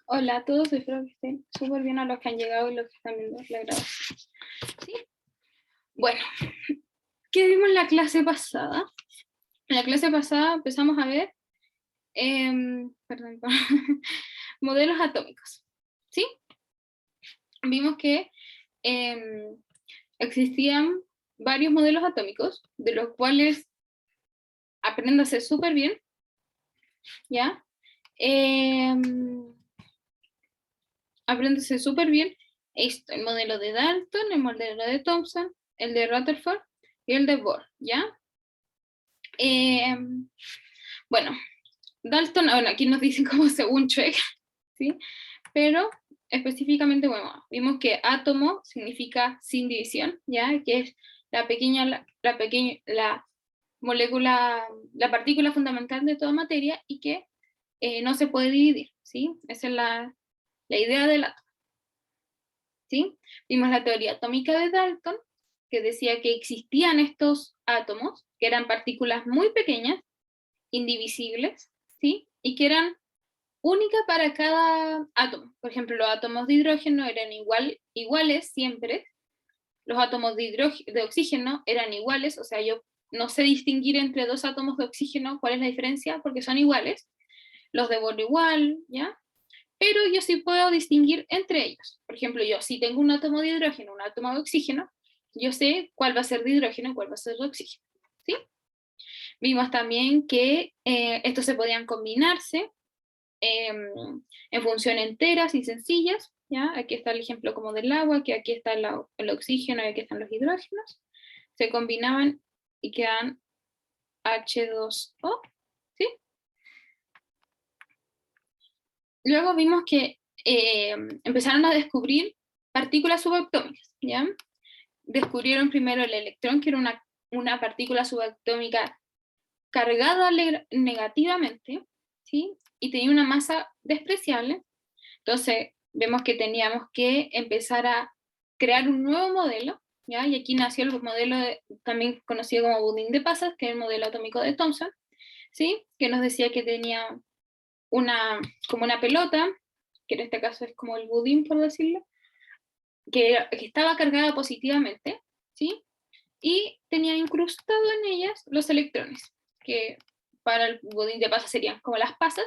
Hola a todos, espero que estén súper bien a los que han llegado y los que están viendo la grabación. ¿Sí? Bueno, ¿qué vimos en la clase pasada? En la clase pasada empezamos a ver perdón, modelos atómicos. ¿Sí? Vimos que existían varios modelos atómicos, de los cuales apréndase súper bien, ¿ya? Apréndase súper bien esto, el modelo de Dalton, el modelo de Thomson, el de Rutherford y el de Bohr, ¿ya? Bueno, Dalton, bueno, aquí nos dicen como según Schweck, ¿sí? Pero específicamente, bueno, vimos que átomo significa sin división, ¿ya? Que es la molécula, la partícula fundamental de toda materia y que no se puede dividir, ¿sí? Esa es la idea del átomo, ¿sí? Vimos la teoría atómica de Dalton, que decía que existían estos átomos, que eran partículas muy pequeñas, indivisibles, ¿sí? Y que eran únicas para cada átomo. Por ejemplo, los átomos de hidrógeno eran iguales siempre, los átomos de oxígeno eran iguales, o sea, yo no sé distinguir entre dos átomos de oxígeno cuál es la diferencia, porque son iguales, los de Bohr igual, ¿ya? Pero yo sí puedo distinguir entre ellos. Por ejemplo, yo si tengo un átomo de hidrógeno, un átomo de oxígeno, yo sé cuál va a ser de hidrógeno y cuál va a ser de oxígeno, ¿sí? Vimos también que estos se podían combinarse en función enteras y sencillas, ¿ya? Aquí está el ejemplo como del agua, que aquí está el oxígeno y aquí están los hidrógenos. Se combinaban y quedan H2O, ¿sí? Luego vimos que empezaron a descubrir partículas subatómicas, ¿ya? Descubrieron primero el electrón, que era una partícula subatómica cargada negativamente, ¿sí? Y tenía una masa despreciable. Entonces, vemos que teníamos que empezar a crear un nuevo modelo, ¿ya? Y aquí nació el modelo también conocido como budín de pasas, que es el modelo atómico de Thomson, ¿sí? Que nos decía que tenía como una pelota, que en este caso es como el budín, por decirlo, que estaba cargada positivamente, ¿sí? Y tenía incrustado en ellas los electrones, que para el budín de pasas serían como las pasas,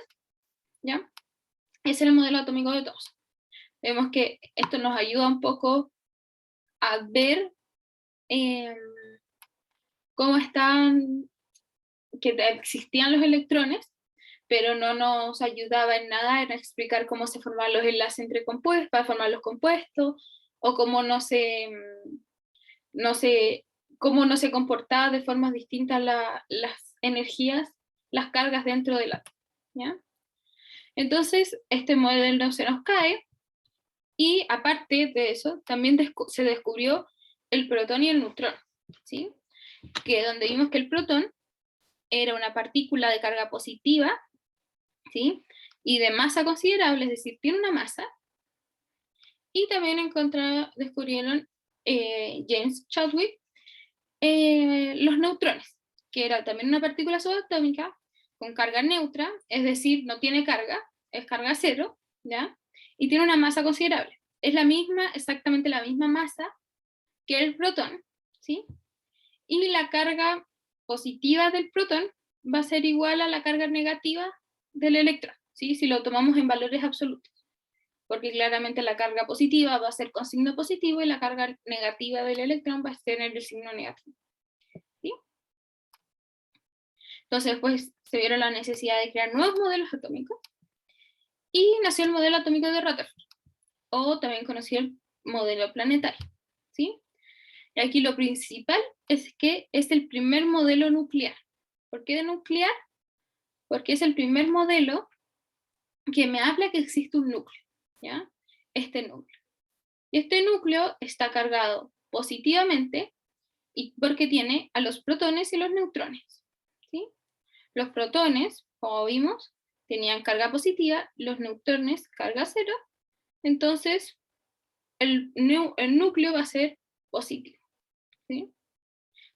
¿ya? Ese era el modelo atómico de Thomson. Vemos que esto nos ayuda un poco a ver eh, cómo que existían los electrones, pero no nos ayudaba en nada en explicar cómo se formaban los enlaces entre compuestos, para formar los compuestos, o cómo no se, cómo no se comportaba de formas distintas las energías, las cargas dentro del átomo, ¿ya? Entonces, este modelo se nos cae, y aparte de eso, también se descubrió el protón y el neutrón, ¿sí? Que donde vimos que el protón era una partícula de carga positiva, ¿sí? Y de masa considerable, es decir, tiene una masa. Y también descubrieron James Chadwick los neutrones, que era también una partícula subatómica con carga neutra, es decir, no tiene carga, es carga cero, ¿ya? Y tiene una masa considerable. Es exactamente la misma masa que el protón, ¿sí? Y la carga positiva del protón va a ser igual a la carga negativa del electrón, ¿sí? Si lo tomamos en valores absolutos, porque claramente la carga positiva va a ser con signo positivo y la carga negativa del electrón va a tener el signo negativo, ¿sí? Entonces, pues, se vieron la necesidad de crear nuevos modelos atómicos y nació el modelo atómico de Rutherford, o también conocido el modelo planetario, ¿sí? Y aquí lo principal es que es el primer modelo nuclear. ¿Por qué de nuclear? Porque es el primer modelo que me habla que existe un núcleo, ¿ya? Este núcleo. Y este núcleo está cargado positivamente y porque tiene a los protones y los neutrones, ¿sí? Los protones, como vimos, tenían carga positiva, los neutrones carga cero, entonces el núcleo va a ser positivo, ¿sí?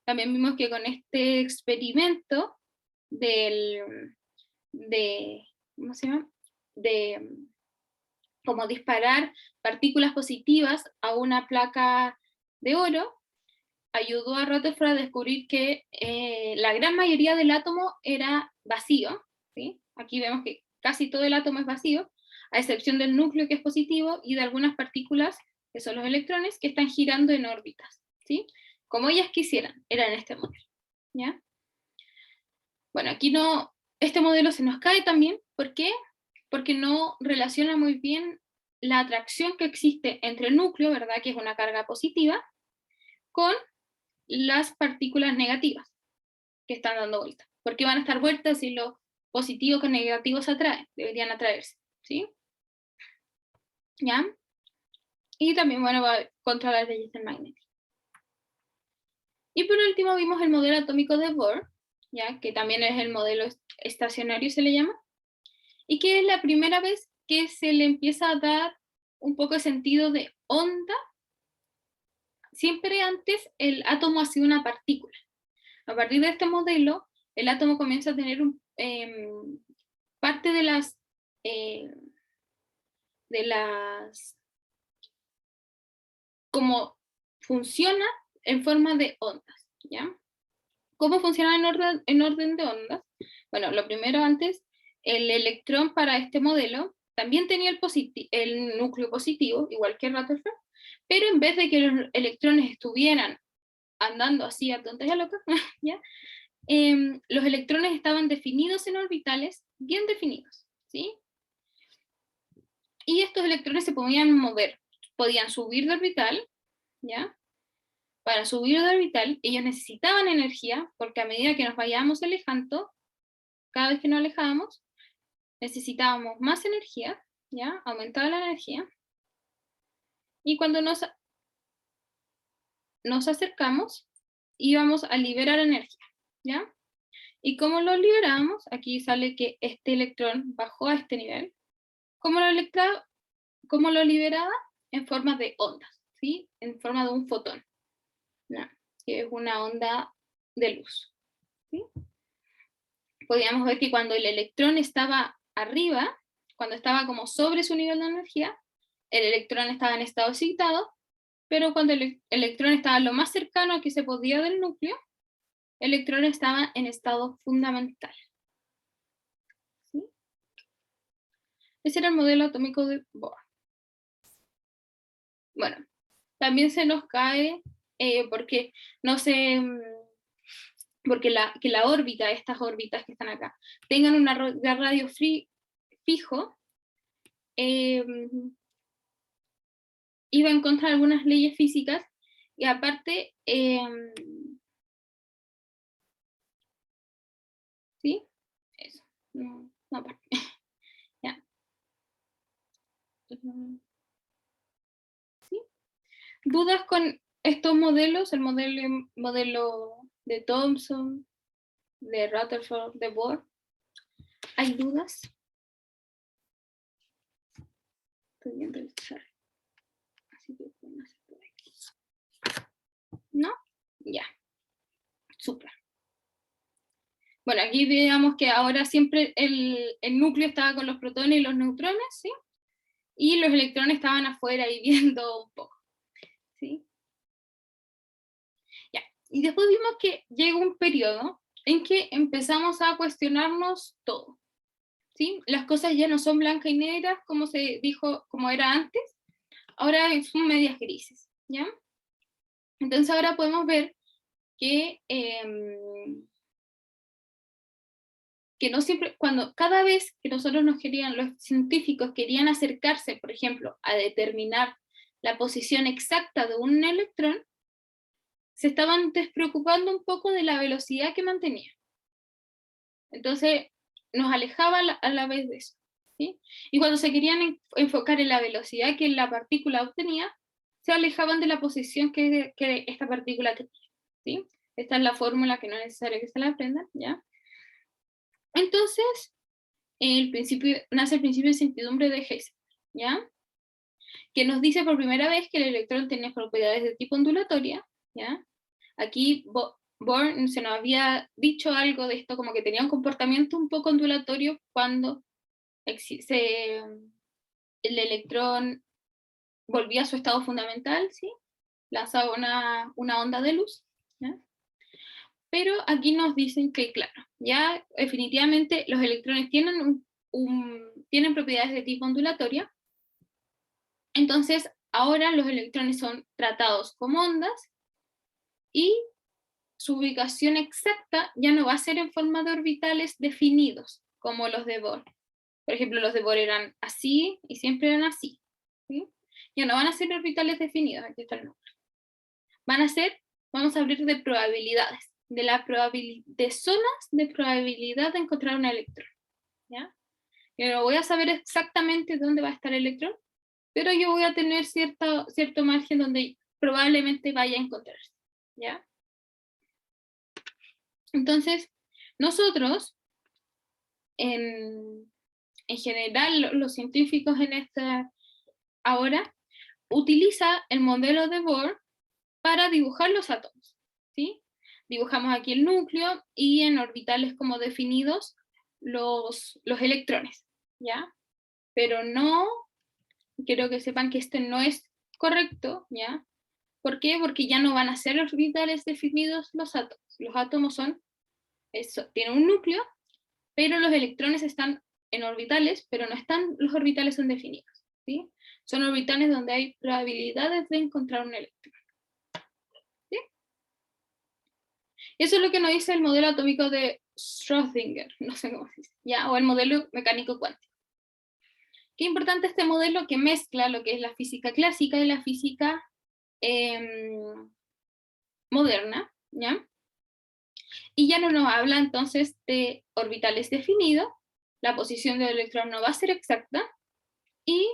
También vimos que con este experimento del, de, ¿cómo se llama? De como disparar partículas positivas a una placa de oro, ayudó a Rutherford a descubrir que la gran mayoría del átomo era vacío, ¿sí? Aquí vemos que casi todo el átomo es vacío, a excepción del núcleo que es positivo y de algunas partículas, que son los electrones, que están girando en órbitas, ¿sí? Como ellas quisieran, era en este modelo, ¿ya? Bueno, aquí no, este modelo se nos cae también, ¿por qué? Porque no relaciona muy bien la atracción que existe entre el núcleo, ¿verdad? Que es una carga positiva, con las partículas negativas que están dando vueltas. ¿Por qué van a estar vueltas si los positivos con negativos se atraen? Deberían atraerse, ¿sí? ¿Ya? Y también, bueno, va contra las leyes del magnetismo. Y por último vimos el modelo atómico de Bohr, ¿ya? Que también es el modelo estacionario, se le llama, y que es la primera vez que se le empieza a dar un poco de sentido de onda. Siempre antes el átomo ha sido una partícula. A partir de este modelo, el átomo comienza a tener parte eh, de las, como funciona en forma de ondas, ¿ya? ¿Cómo funciona en orden de ondas? Bueno, lo primero antes, el electrón para este modelo también tenía el núcleo positivo, igual que Rutherford, pero en vez de que los electrones estuvieran andando así a tontas y a locas, ¿ya? Los electrones estaban definidos en orbitales bien definidos, ¿sí? Y estos electrones se podían mover, podían subir de orbital, ¿ya? Para subir de orbital, ellos necesitaban energía, porque a medida que nos vayamos alejando, cada vez que nos alejábamos, necesitábamos más energía, ¿ya? Aumentaba la energía. Y cuando nos acercamos, íbamos a liberar energía, ¿ya? ¿Y cómo lo liberábamos? Aquí sale que este electrón bajó a este nivel. ¿Cómo lo liberaba? En forma de ondas, ¿sí? En forma de un fotón, ¿no? Que es una onda de luz, ¿sí? Podíamos ver que cuando el electrón estaba arriba, cuando estaba como sobre su nivel de energía, el electrón estaba en estado excitado, pero cuando el electrón estaba lo más cercano a que se podía del núcleo, el electrón estaba en estado fundamental, ¿sí? Ese era el modelo atómico de Bohr. Bueno, también se nos cae porque no se... porque que la órbita, estas órbitas que están acá, tengan un radio fijo, eh, iba en contra de algunas leyes físicas, y aparte, ¿sí? Eso, no, no aparte. Ya. ¿Sí? ¿Dudas con estos modelos? El modelo de Thomson, de Rutherford, de Bohr. ¿Hay dudas? Estoy viendo el chat. Así que pueden hacer por aquí. ¿No? Ya. Súper. Bueno, aquí veamos que ahora siempre el núcleo estaba con los protones y los neutrones, ¿sí? Y los electrones estaban afuera y viendo un poco, ¿sí? Ya. Y después vimos que llega un periodo en que empezamos a cuestionarnos todo, ¿sí? Las cosas ya no son blancas y negras como se dijo, como era antes, ahora son medias grises, ¿ya? Entonces ahora podemos ver que no siempre, cada vez que nosotros los científicos querían acercarse, por ejemplo, a determinar la posición exacta de un electrón, se estaban despreocupando un poco de la velocidad que mantenía. Entonces, nos alejaba a la vez de eso, ¿sí? Y cuando se querían enfocar en la velocidad que la partícula obtenía, se alejaban de la posición que esta partícula tenía, ¿sí? Esta es la fórmula que no es necesario que se la aprendan, ¿ya? Entonces, nace el principio de incertidumbre de Heisenberg, ¿ya? Que nos dice por primera vez que el electrón tiene propiedades de tipo ondulatoria, ¿ya? Aquí Bohr se nos había dicho algo de esto, como que tenía un comportamiento un poco ondulatorio cuando se el electrón volvía a su estado fundamental, ¿sí? Lanzaba una onda de luz, ¿ya? Pero aquí nos dicen que, claro, ya definitivamente los electrones tienen, tienen propiedades de tipo ondulatoria, entonces ahora los electrones son tratados como ondas, y su ubicación exacta ya no va a ser en forma de orbitales definidos, como los de Bohr. Por ejemplo, los de Bohr eran así, y siempre eran así, ¿sí? Ya no van a ser orbitales definidos, aquí está el número. Van a ser, vamos a hablar de probabilidades, de zonas de probabilidad de encontrar un electrón, ¿ya? Yo no voy a saber exactamente dónde va a estar el electrón, pero yo voy a tener cierto margen donde probablemente vaya a encontrarse, ¿ya? Entonces, nosotros, en general, los científicos ahora, utiliza el modelo de Bohr para dibujar los átomos, ¿sí? Dibujamos aquí el núcleo y en orbitales como definidos los electrones, ¿ya? Pero no, quiero que sepan que este no es correcto, ¿ya? ¿Por qué? Porque ya no van a ser orbitales definidos los átomos. Los átomos tienen un núcleo, pero los electrones están en orbitales, pero no están, los orbitales son definidos, ¿sí? Son orbitales donde hay probabilidades de encontrar un electrón, ¿sí? Eso es lo que nos dice el modelo atómico de Schrödinger, no sé cómo se dice, ¿ya? O el modelo mecánico cuántico. Qué importante este modelo que mezcla lo que es la física clásica y la física moderna, ¿ya? Y ya no nos habla entonces de orbitales definidos, la posición del electrón no va a ser exacta, y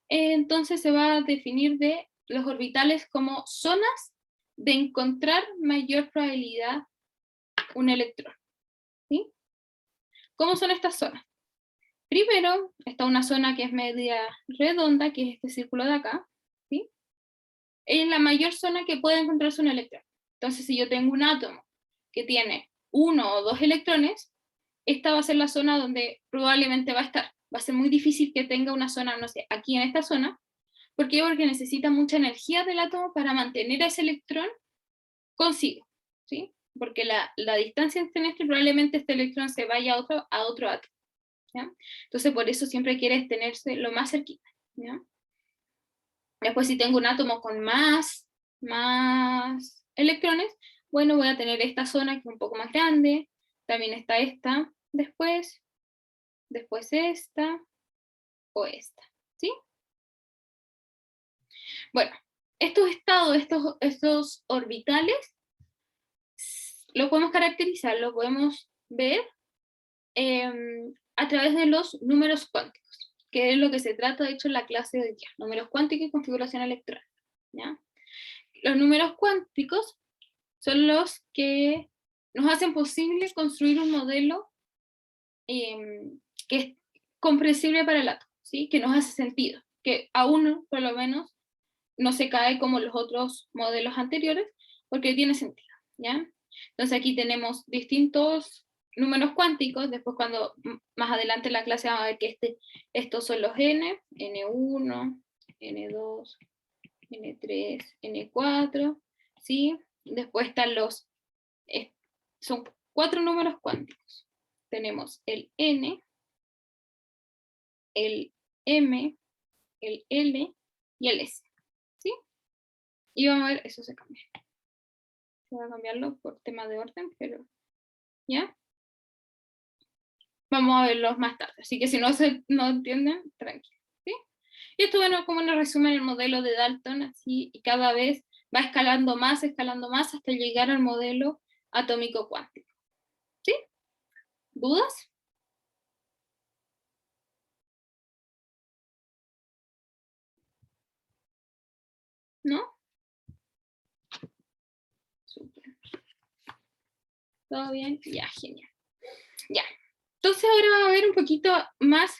entonces se va a definir de los orbitales como zonas de encontrar mayor probabilidad un electrón, ¿sí? ¿Cómo son estas zonas? Primero está una zona que es media redonda, que es este círculo de acá, ¿sí? Es la mayor zona que puede encontrarse un electrón. Entonces, si yo tengo un átomo que tiene 1 o 2 electrones, esta va a ser la zona donde probablemente va a estar. Va a ser muy difícil que tenga una zona, no sé, aquí en esta zona. ¿Por qué? Porque necesita mucha energía del átomo para mantener a ese electrón consigo, ¿sí? Porque la distancia entre este, probablemente este electrón se vaya a otro átomo, ¿ya? Entonces, por eso siempre quieres tenerse lo más cerquita, ¿ya? Después, si tengo un átomo con más electrones, bueno, voy a tener esta zona que es un poco más grande, también está esta, después esta, o esta, ¿sí? Bueno, estos estados, estos orbitales, lo podemos caracterizar, lo podemos ver a través de los números cuánticos, que es lo que se trata, de hecho, en la clase de hoy día, números cuánticos y configuración electrónica, ¿ya? Los números cuánticos son los que nos hacen posible construir un modelo que es comprensible para el átomo, ¿sí? Que nos hace sentido, que aún, por lo menos, no se cae como los otros modelos anteriores, porque tiene sentido, ¿ya? Entonces aquí tenemos distintos números cuánticos, después cuando más adelante en la clase vamos a ver que estos son los n, n1, n2, n3, n4, ¿sí? Después están son 4 números cuánticos. Tenemos el n, el m, el l y el s, ¿sí? Y vamos a ver, eso se cambia. Voy a cambiarlo por tema de orden, pero ¿ya? Vamos a verlos más tarde, así que si no entienden, tranquilo, ¿sí? Y esto, bueno, como nos resume el modelo de Dalton, así, y cada vez va escalando más, hasta llegar al modelo atómico cuántico, ¿sí? ¿Dudas? ¿No? Súper. ¿Todo bien? Ya, genial. Ya. Entonces ahora vamos a ver un poquito más,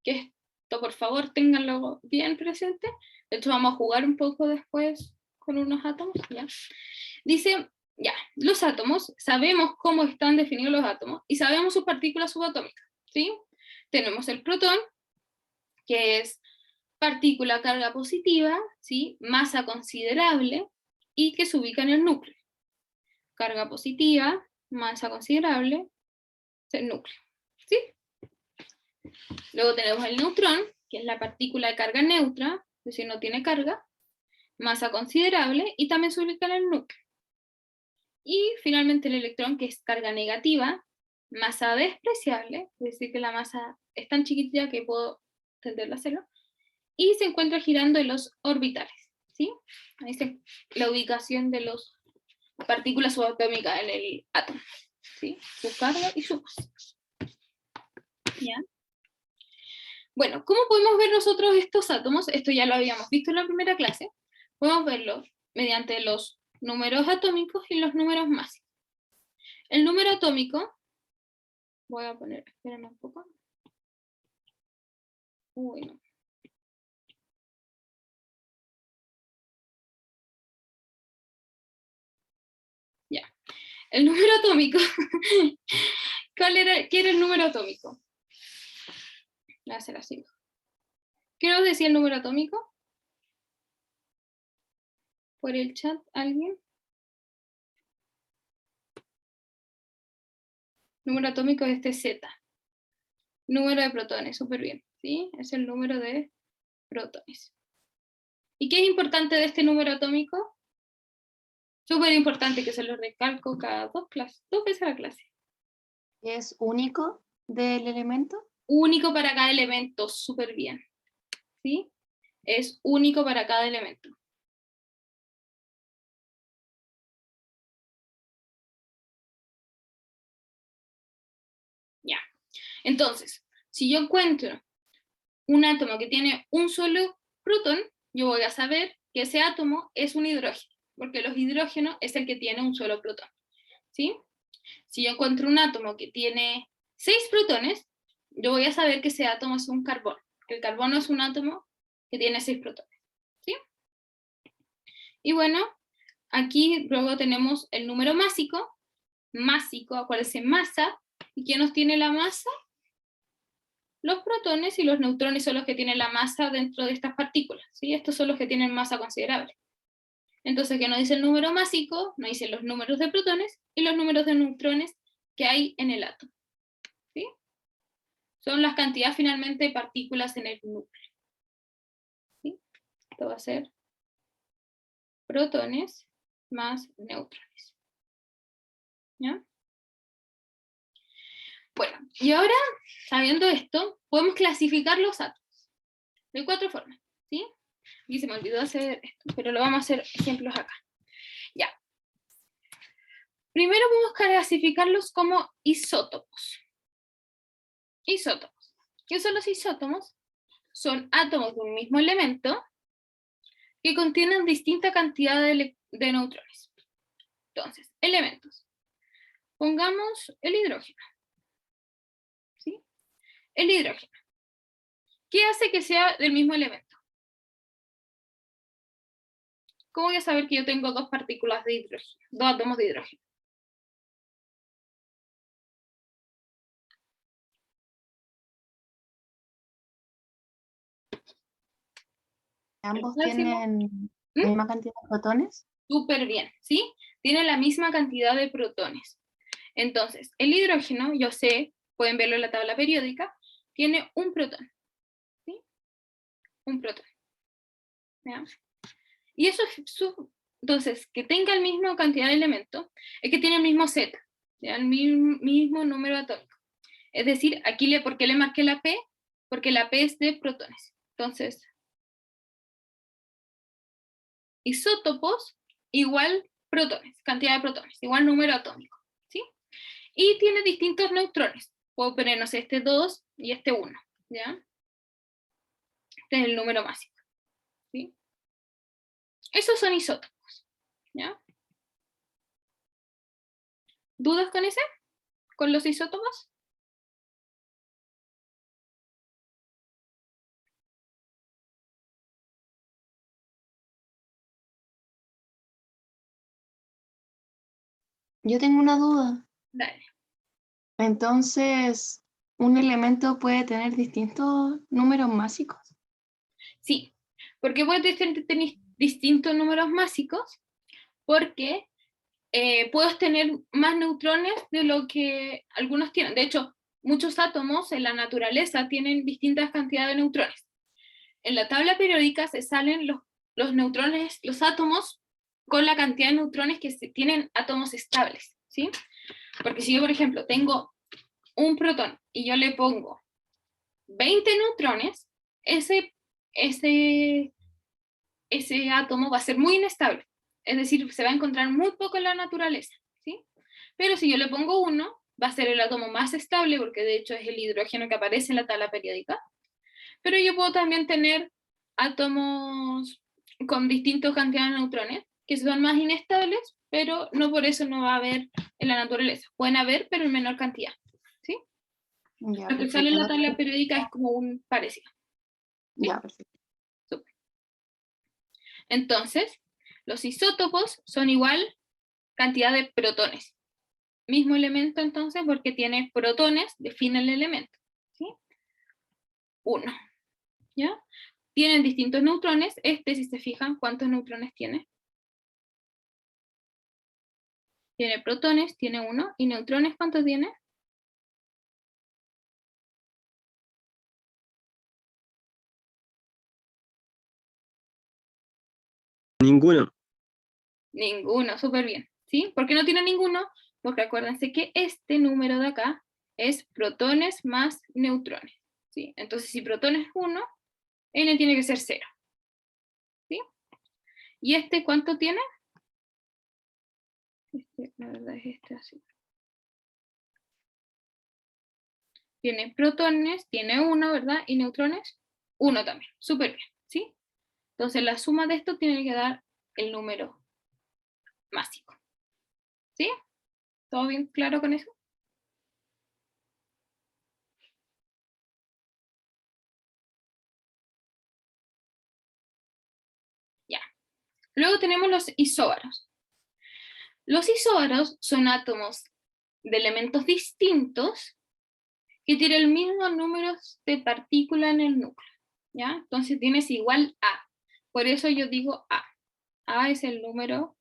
que esto por favor ténganlo bien presente. De hecho vamos a jugar un poco después con unos átomos, ¿ya? Dice, ya, los átomos, sabemos cómo están definidos los átomos y sabemos sus partículas subatómicas, ¿sí? Tenemos el protón, que es partícula carga positiva, ¿sí? Masa considerable, y que se ubica en el núcleo. Carga positiva, masa considerable, el núcleo, ¿sí? Luego tenemos el neutrón, que es la partícula de carga neutra, es decir, no tiene carga, masa considerable, y también se ubica en el núcleo. Y finalmente el electrón, que es carga negativa, masa despreciable, es decir, que la masa es tan chiquitita que puedo tenderla a hacerlo, y se encuentra girando en los orbitales, ¿sí? Ahí está la ubicación de las partículas subatómicas en el átomo, ¿sí? Su carga y su masa. ¿Ya? Bueno, ¿cómo podemos ver nosotros estos átomos? Esto ya lo habíamos visto en la primera clase. Podemos verlo mediante los números atómicos y los números másicos. El número atómico, voy a poner, espérenme un poco. Uy, no. Ya. El número atómico. ¿Qué era el número atómico? Voy a hacer así. ¿Qué os decía el número atómico? ¿Por el chat alguien? Número atómico es este Z. Número de protones, súper bien. ¿Sí? Es el número de protones. ¿Y qué es importante de este número atómico? Súper importante, que se lo recalco cada dos veces a la clase. ¿Es único del elemento? Único para cada elemento, súper bien. ¿Sí? Es único para cada elemento. Ya. Entonces, si yo encuentro un átomo que tiene un solo protón, yo voy a saber que ese átomo es un hidrógeno, porque los hidrógenos es el que tiene un solo protón. ¿Sí? Si yo encuentro un átomo que tiene 6 protones, yo voy a saber que ese átomo es un carbono, que el carbono es un átomo que tiene 6 protones. ¿Sí? Y bueno, aquí luego tenemos el número másico, acuérdense, masa, ¿y quién nos tiene la masa? Los protones y los neutrones son los que tienen la masa dentro de estas partículas, ¿sí? Estos son los que tienen masa considerable. Entonces, ¿qué nos dice el número másico? Nos dice los números de protones y los números de neutrones que hay en el átomo, ¿sí? Son las cantidades finalmente de partículas en el núcleo, ¿sí? Esto va a ser protones más neutrones, ¿ya? Bueno, y ahora, sabiendo esto, podemos clasificar los átomos de 4 formas, ¿sí? Y se me olvidó hacer esto, pero lo vamos a hacer ejemplos acá. Ya. Primero vamos a clasificarlos como isótopos. Isótopos. ¿Qué son los isótopos? Son átomos de un mismo elemento que contienen distinta cantidad de neutrones. Entonces, elementos. Pongamos el hidrógeno. ¿Sí? El hidrógeno. ¿Qué hace que sea del mismo elemento? ¿Cómo voy a saber que yo tengo dos partículas de hidrógeno, dos átomos de hidrógeno? ¿Ambos tienen la misma cantidad de protones? Súper bien, ¿sí? Tienen la misma cantidad de protones. Entonces, el hidrógeno, yo sé, pueden verlo en la tabla periódica, tiene un protón, ¿sí? Un protón. ¿Ya? Y eso es entonces, que tenga la misma cantidad de elementos, es que tiene el mismo Z, ¿ya? El mismo número atómico. Es decir, aquí, ¿por qué le marqué la P? Porque la P es de protones. Entonces, isótopos igual protones, cantidad de protones, igual número atómico, ¿sí? Y tiene distintos neutrones. Puedo poner, no sé, este 2 y este 1, ¿ya? Este es el número máximo, ¿sí? Esos son isótopos, ¿ya? ¿Dudas con ese? ¿Con los isótopos? Yo tengo una duda. Dale. Entonces, ¿un elemento puede tener distintos números másicos? Sí, porque puedes tener distintos números másicos, porque puedes tener más neutrones de lo que algunos tienen. De hecho, muchos átomos en la naturaleza tienen distintas cantidades de neutrones. En la tabla periódica se salen los neutrones, los átomos, con la cantidad de neutrones que tienen átomos estables, ¿sí? Porque si yo, por ejemplo, tengo un protón y yo le pongo 20 neutrones, ese átomo va a ser muy inestable. Es decir, se va a encontrar muy poco en la naturaleza, ¿sí? Pero si yo le pongo uno, va a ser el átomo más estable, porque de hecho es el hidrógeno que aparece en la tabla periódica. Pero yo puedo también tener átomos con distintas cantidades de neutrones, que son más inestables, pero no por eso no va a haber en la naturaleza. Pueden haber, pero en menor cantidad, ¿sí? Ya, Lo que sale en la perfecto. tabla periódica es como un parecido. ¿Sí? Ya, perfecto. Súper. Entonces, los isótopos son igual cantidad de protones. Mismo elemento entonces, porque tiene protones, define el elemento, ¿sí? 1, ¿ya? Tienen distintos neutrones. Si se fijan, ¿cuántos neutrones tiene? Tiene protones, tiene 1, y neutrones, ¿cuántos tiene? Ninguno. Ninguno, súper bien, ¿sí? ¿Por qué no tiene ninguno? Porque acuérdense que este número de acá es protones más neutrones, ¿sí? Entonces, si protones 1, n tiene que ser 0, ¿sí? ¿Y este cuánto tiene? La verdad es así. Tiene protones, tiene 1, ¿verdad? Y neutrones, 1 también, súper bien, ¿sí? Entonces, la suma de esto tiene que dar el número másico, ¿sí? ¿Todo bien claro con eso? Ya. Luego tenemos los isóbaros. Los isóbaros son átomos de elementos distintos que tienen el mismo número de partículas en el núcleo, ¿ya? Entonces tienes igual A. Por eso yo digo A. A es el número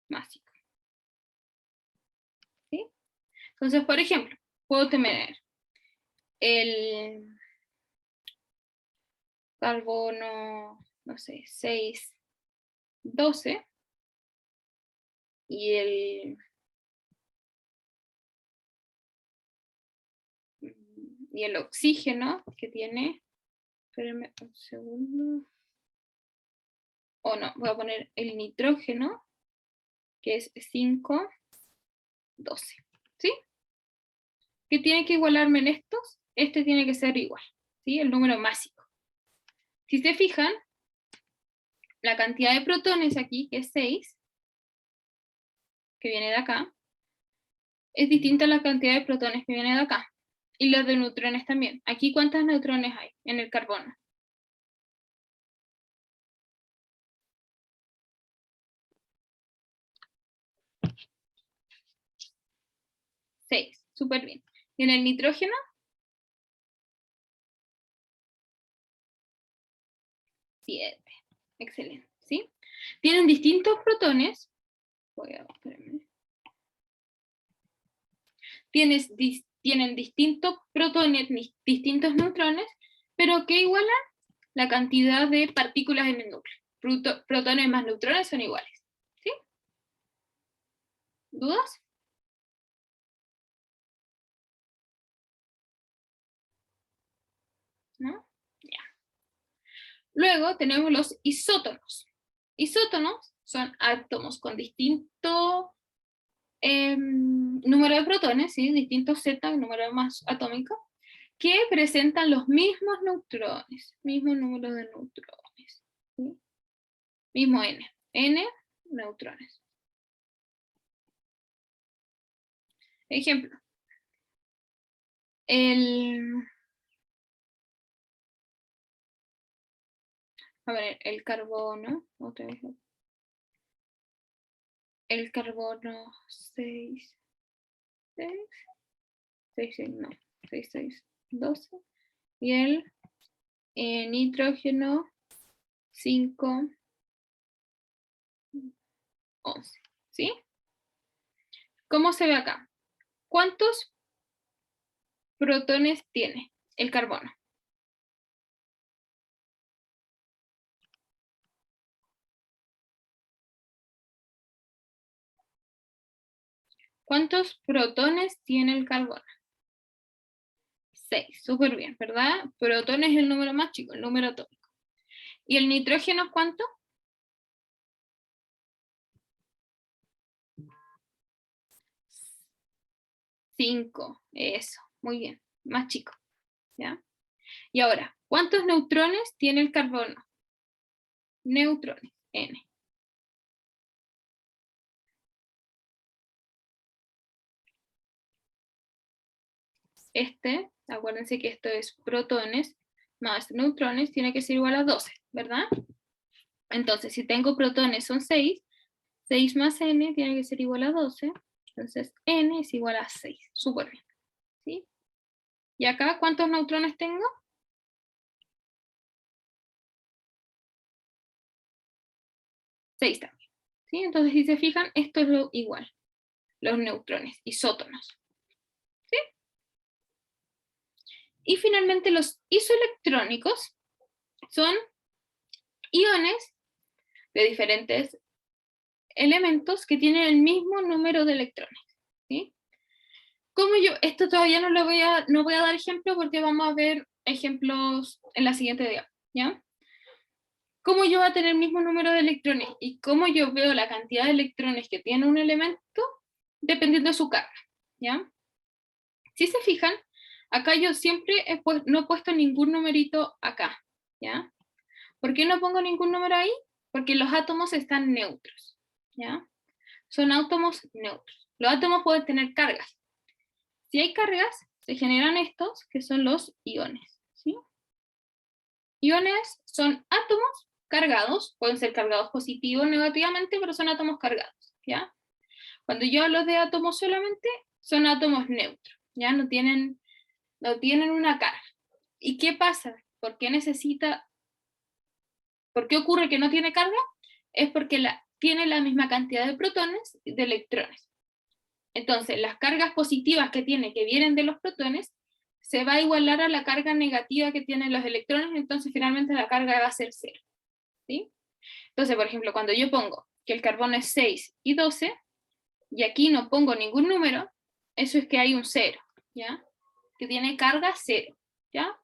másico, ¿sí? Entonces, por ejemplo, puedo tener el carbono, no sé, 6, 12, y el oxígeno que tiene, espérenme un segundo, o no, voy a poner el nitrógeno, que es 5, 12, ¿sí? ¿Qué tiene que igualarme en estos? Este tiene que ser igual, ¿sí? El número másico. Si se fijan, la cantidad de protones aquí, que es 6, que viene de acá, es distinta a la cantidad de protones que viene de acá. Y los de neutrones también. Aquí, ¿cuántos neutrones hay en el carbono? 6, súper bien. ¿Y en el nitrógeno? 7, excelente, ¿sí? Tienen distintos protones. Tienen distintos protones, distintos neutrones, pero que igualan la cantidad de partículas en el núcleo. Protones más neutrones son iguales, ¿sí? ¿Dudas? ¿No? Ya. Luego tenemos los isótonos. Isótonos son átomos con distinto número de protones, ¿sí? Distintos Z, número más atómico, que presentan los mismos neutrones, mismo número de neutrones, ¿sí? Mismo N neutrones. Ejemplo, el carbono, otra vez, el carbono 6, 6, 6, no, 6, 6, 12, y el nitrógeno 5, 11, ¿sí? ¿Cómo se ve acá? ¿Cuántos protones tiene el carbono? ¿Cuántos protones tiene el carbono? 6, súper bien, ¿verdad? Protones es el número más chico, el número atómico. ¿Y el nitrógeno cuánto? 5, eso, muy bien, más chico, ¿ya? Y ahora, ¿cuántos neutrones tiene el carbono? Neutrones, N. Acuérdense que esto es protones más neutrones, tiene que ser igual a 12, ¿verdad? Entonces, si tengo protones son 6, 6 más N tiene que ser igual a 12, entonces N es igual a 6, súper bien, ¿sí? ¿Y acá cuántos neutrones tengo? 6 también, ¿sí? Entonces, si se fijan, esto es lo igual, los neutrones, isótonos, ¿sí? Y finalmente los isoelectrónicos son iones de diferentes elementos que tienen el mismo número de electrones, ¿sí? Como yo, esto todavía no voy a dar ejemplos porque vamos a ver ejemplos en la siguiente diapositiva, ¿ya? ¿Cómo yo voy a tener el mismo número de electrones? Y cómo yo veo la cantidad de electrones que tiene un elemento dependiendo de su carga, ¿ya? Si se fijan, acá yo siempre no he puesto ningún numerito acá, ¿ya? ¿Por qué no pongo ningún número ahí? Porque los átomos están neutros, ¿ya? Son átomos neutros. Los átomos pueden tener cargas. Si hay cargas, se generan estos, que son los iones, ¿sí? Iones son átomos cargados, pueden ser cargados positivo o negativamente, pero son átomos cargados, ¿ya? Cuando yo hablo de átomos solamente, son átomos neutros, ¿ya? No tienen una carga. ¿Y qué pasa? ¿Por qué ocurre que no tiene carga? Es porque tiene la misma cantidad de protones y de electrones. Entonces, las cargas positivas que tiene, que vienen de los protones, se va a igualar a la carga negativa que tienen los electrones, entonces finalmente la carga va a ser 0, ¿sí? Entonces, por ejemplo, cuando yo pongo que el carbono es 6 y 12, y aquí no pongo ningún número, eso es que hay un 0, ¿ya? Que tiene carga 0, ¿ya?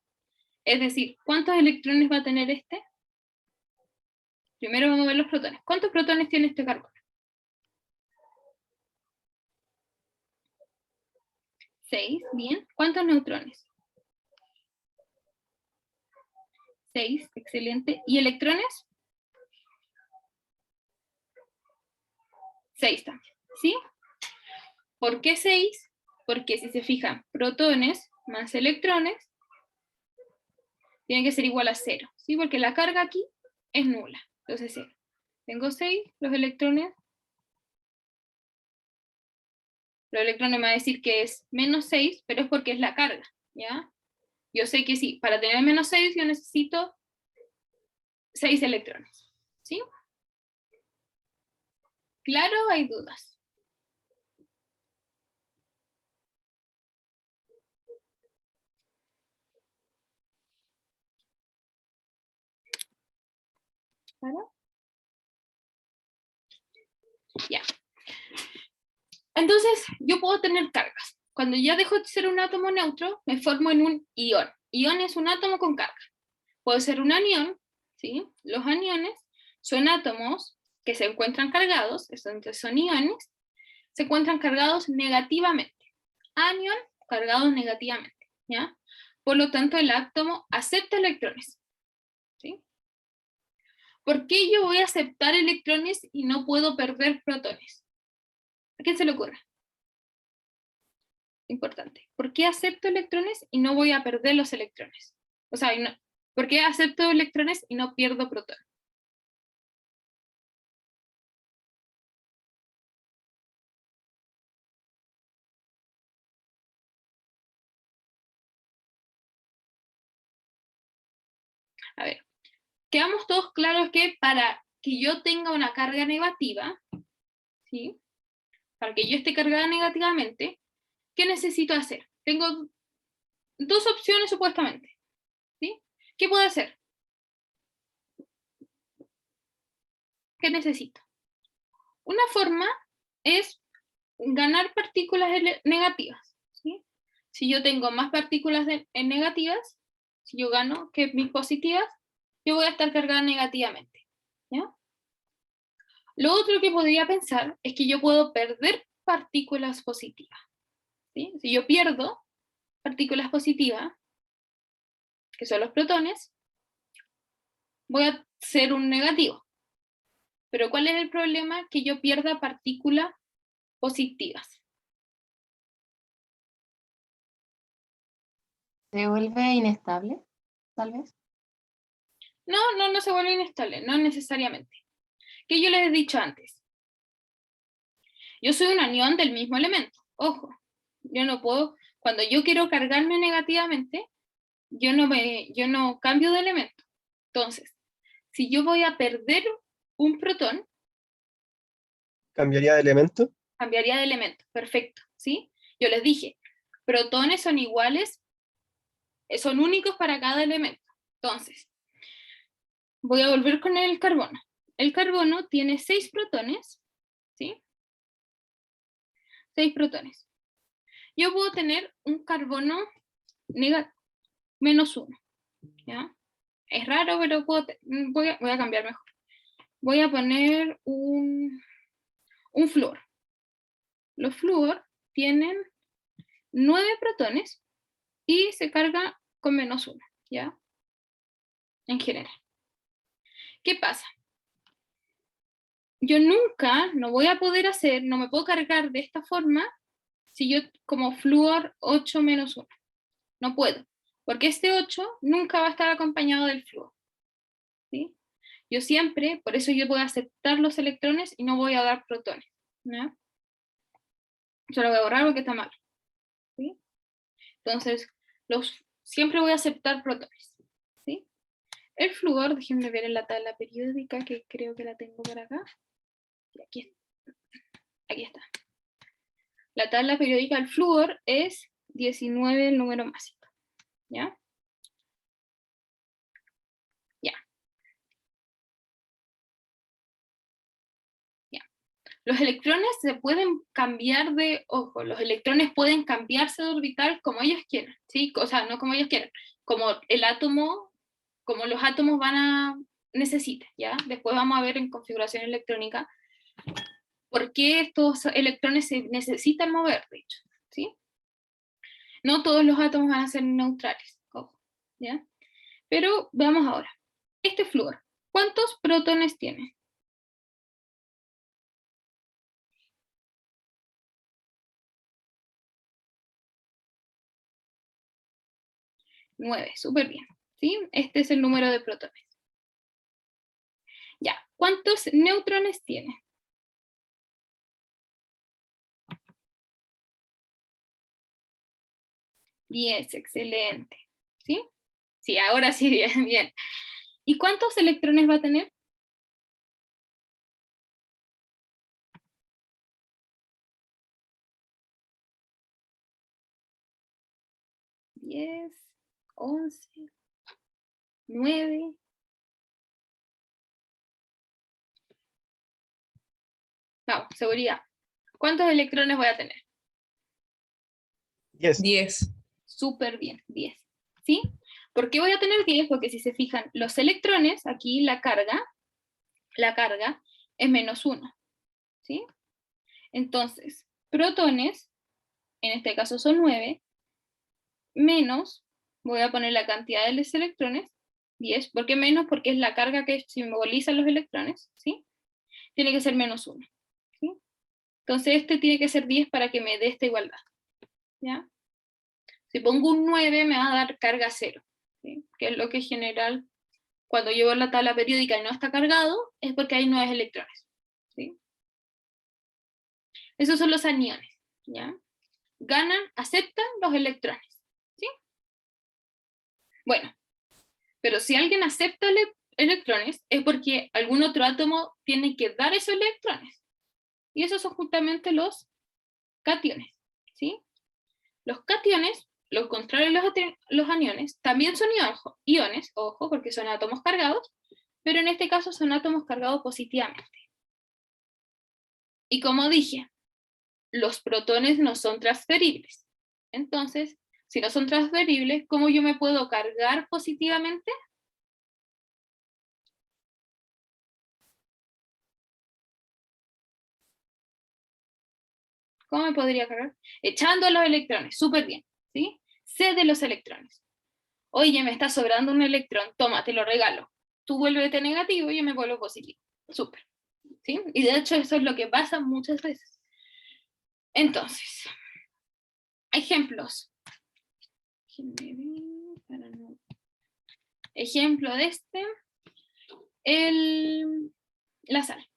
Es decir, ¿cuántos electrones va a tener este? Primero vamos a ver los protones. ¿Cuántos protones tiene este carbono? 6, bien. ¿Cuántos neutrones? 6, excelente. ¿Y electrones? 6 también, ¿sí? ¿Por qué 6? Porque si se fijan, protones más electrones tiene que ser igual a 0, ¿sí? Porque la carga aquí es nula, entonces 0. Tengo 6, los electrones me va a decir que es menos 6, pero es porque es la carga, ¿ya? Yo sé que sí, para tener menos 6 yo necesito 6 electrones, ¿sí? ¿Claro? ¿Hay dudas? ¿Claro? Ya. Entonces, yo puedo tener cargas. Cuando ya dejo de ser un átomo neutro, me formo en un ion. Ion es un átomo con carga. Puede ser un anión, ¿sí? Los aniones son átomos que se encuentran cargados, entonces son iones, se encuentran cargados negativamente. Anión, cargados negativamente, ¿ya? Por lo tanto, el átomo acepta electrones, ¿sí? ¿Por qué yo voy a aceptar electrones y no puedo perder protones? ¿A quién se le ocurre? Importante. ¿Por qué acepto electrones y no voy a perder los electrones? O sea, ¿por qué acepto electrones y no pierdo protones? A ver, quedamos todos claros que para que yo tenga una carga negativa, ¿sí? Para que yo esté cargada negativamente, ¿qué necesito hacer? Tengo dos opciones supuestamente, ¿sí? ¿Qué puedo hacer? ¿Qué necesito? Una forma es ganar partículas negativas, ¿sí? Si yo tengo más partículas negativas, si yo gano que mis positivas, yo voy a estar cargada negativamente, ¿ya? Lo otro que podría pensar es que yo puedo perder partículas positivas, ¿sí? Si yo pierdo partículas positivas, que son los protones, voy a ser un negativo. Pero ¿cuál es el problema? Que yo pierda partículas positivas. ¿Se vuelve inestable, tal vez? No se vuelve inestable, no necesariamente. Que yo les he dicho antes. Yo soy un anión del mismo elemento. Ojo, yo no puedo, cuando yo quiero cargarme negativamente, yo no cambio de elemento. Entonces, si yo voy a perder un protón, ¿Cambiaría de elemento? cambiaría de elemento. Perfecto, ¿sí? Yo les dije, protones son iguales, son únicos para cada elemento. Entonces, voy a volver con el carbono. El carbono tiene 6 protones, ¿sí? 6 protones. Yo puedo tener un carbono menos 1, ¿ya? Es raro, pero voy a cambiar mejor. Voy a poner un flúor. Los flúor tienen 9 protones y se carga con menos 1, ¿ya? En general. ¿Qué pasa? Yo nunca, no voy a poder hacer, no me puedo cargar de esta forma si yo como flúor 8 menos 1. No puedo, porque este 8 nunca va a estar acompañado del flúor, ¿sí? Yo siempre, por eso yo voy a aceptar los electrones y no voy a dar protones, ¿no? Yo lo voy a borrar porque está mal, ¿sí? Entonces, siempre voy a aceptar protones, ¿sí? El flúor, déjenme ver en la tabla periódica, que creo que la tengo por acá. Aquí está. La tabla periódica del flúor es 19 el número másico, ¿ya? Ya. Los electrones se pueden cambiar ojo, los electrones pueden cambiarse de orbital como ellos quieran, ¿sí? O sea, no como ellos quieran, como el átomo, como los átomos necesitan, ¿ya? Después vamos a ver en configuración electrónica por qué estos electrones se necesitan mover, de hecho, ¿sí? No todos los átomos van a ser neutrales, ojo, ¿ya? Pero veamos ahora. Este flúor, ¿cuántos protones tiene? 9, súper bien, ¿sí? Este es el número de protones. Ya, ¿cuántos neutrones tiene? 10, excelente, ¿sí? Sí, ahora sí, bien, bien. ¿Y cuántos electrones va a tener? 10, 11, 9. Vamos, seguridad. ¿Cuántos electrones voy a tener? 10. Súper bien, 10. ¿Sí? ¿Por qué voy a tener 10? Porque si se fijan, los electrones, aquí la carga es menos 1. ¿Sí? Entonces, protones, en este caso son 9, menos, voy a poner la cantidad de los electrones, 10. ¿Por qué menos? Porque es la carga que simbolizan los electrones, ¿sí? Tiene que ser menos 1. ¿Sí? Entonces este tiene que ser 10 para que me dé esta igualdad, ¿ya? Si pongo un 9 me va a dar carga 0, ¿sí? Que es lo que en general, cuando llevo la tabla periódica y no está cargado, es porque hay 9 electrones, ¿sí? Esos son los aniones, ¿ya? Ganan, aceptan los electrones, ¿sí? Bueno, Pero si alguien acepta electrones, es porque algún otro átomo tiene que dar esos electrones. Y esos son justamente los cationes, ¿sí? Los cationes, lo contrario a los aniones, también son iones, ojo, porque son átomos cargados, pero en este caso son átomos cargados positivamente. Y como dije, los protones no son transferibles. Entonces, si no son transferibles, ¿cómo yo me puedo cargar positivamente? ¿Cómo me podría cargar? Echando los electrones, súper bien, ¿sí? Cede los electrones. Oye, me está sobrando un electrón, toma, te lo regalo. Tú vuélvete negativo y yo me vuelvo positivo. Súper, ¿sí? Y de hecho eso es lo que pasa muchas veces. Entonces, ejemplos. Ejemplo de la sal.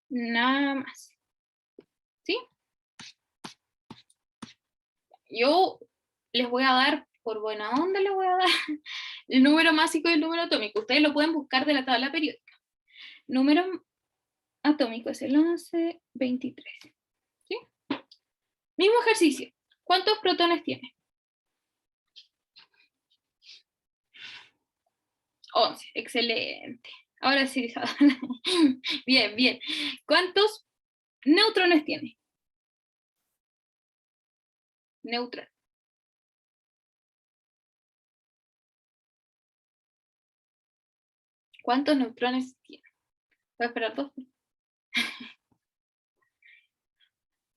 Nada más. ¿Sí? Yo les voy a dar, por buena onda les voy a dar, el número másico y el número atómico. Ustedes lo pueden buscar de la tabla periódica. Número atómico es el 1123. ¿Sí? Mismo ejercicio. ¿Cuántos protones tiene? 11. Excelente. Ahora sí. Bien, bien. ¿Cuántos neutrones tiene? Neutron. ¿Cuántos neutrones tiene? Voy a esperar 2.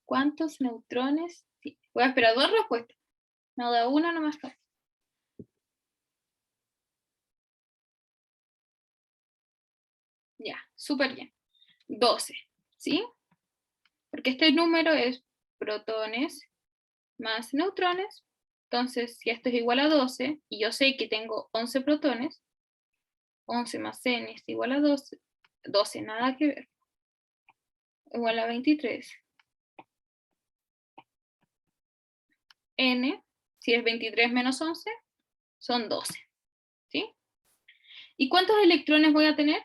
¿Cuántos neutrones tiene? Voy a esperar 2 respuestas. No da una nomás. Ya, súper bien. 12, ¿sí? Porque este número es protones más neutrones. Entonces, si esto es igual a 12, y yo sé que tengo 11 protones, 11 más n es igual a 12, 12 nada que ver, igual a 23. N, si es 23 menos 11, son 12, ¿sí? ¿Y cuántos electrones voy a tener?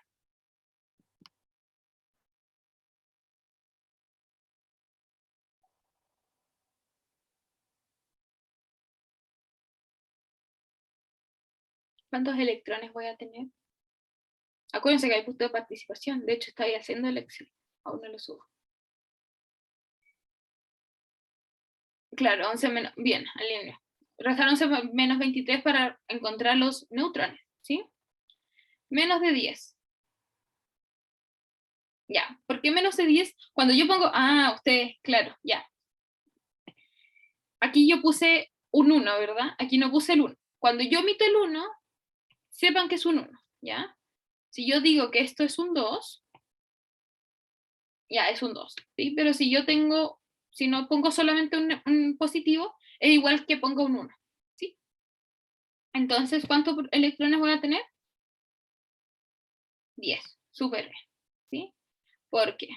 ¿Cuántos electrones voy a tener? Acuérdense que hay punto de participación, de hecho estoy haciendo el Excel, aún no lo subo. Claro, 11 menos, bien, alineo. Restar 11 menos 23 para encontrar los neutrones, ¿sí? Menos de 10. Ya, ¿por qué menos de 10? Cuando yo pongo, ustedes, claro, ya. Aquí yo puse un 1, ¿verdad? Aquí no puse el 1. Cuando yo omito el 1, sepan que es un 1, ¿ya? Si yo digo que esto es un 2, ya es un 2, ¿sí? Pero si no pongo solamente un positivo, es igual que pongo un 1, ¿sí? Entonces, ¿cuántos electrones voy a tener? 10, súper bien, ¿sí? Porque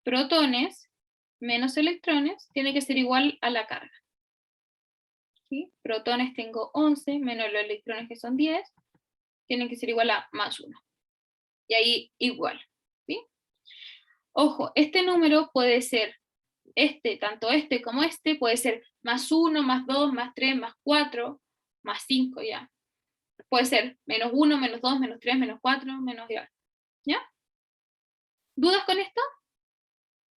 protones menos electrones tiene que ser igual a la carga, ¿sí? Protones tengo 11 menos los electrones que son 10, tienen que ser igual a más 1. Y ahí igual, ¿sí? Ojo, este número puede ser tanto este como este, puede ser más 1, más 2, más 3, más 4, más 5, ya. Puede ser menos 1, menos 2, menos 3, menos 4, menos igual. ¿Ya? ¿Dudas con esto?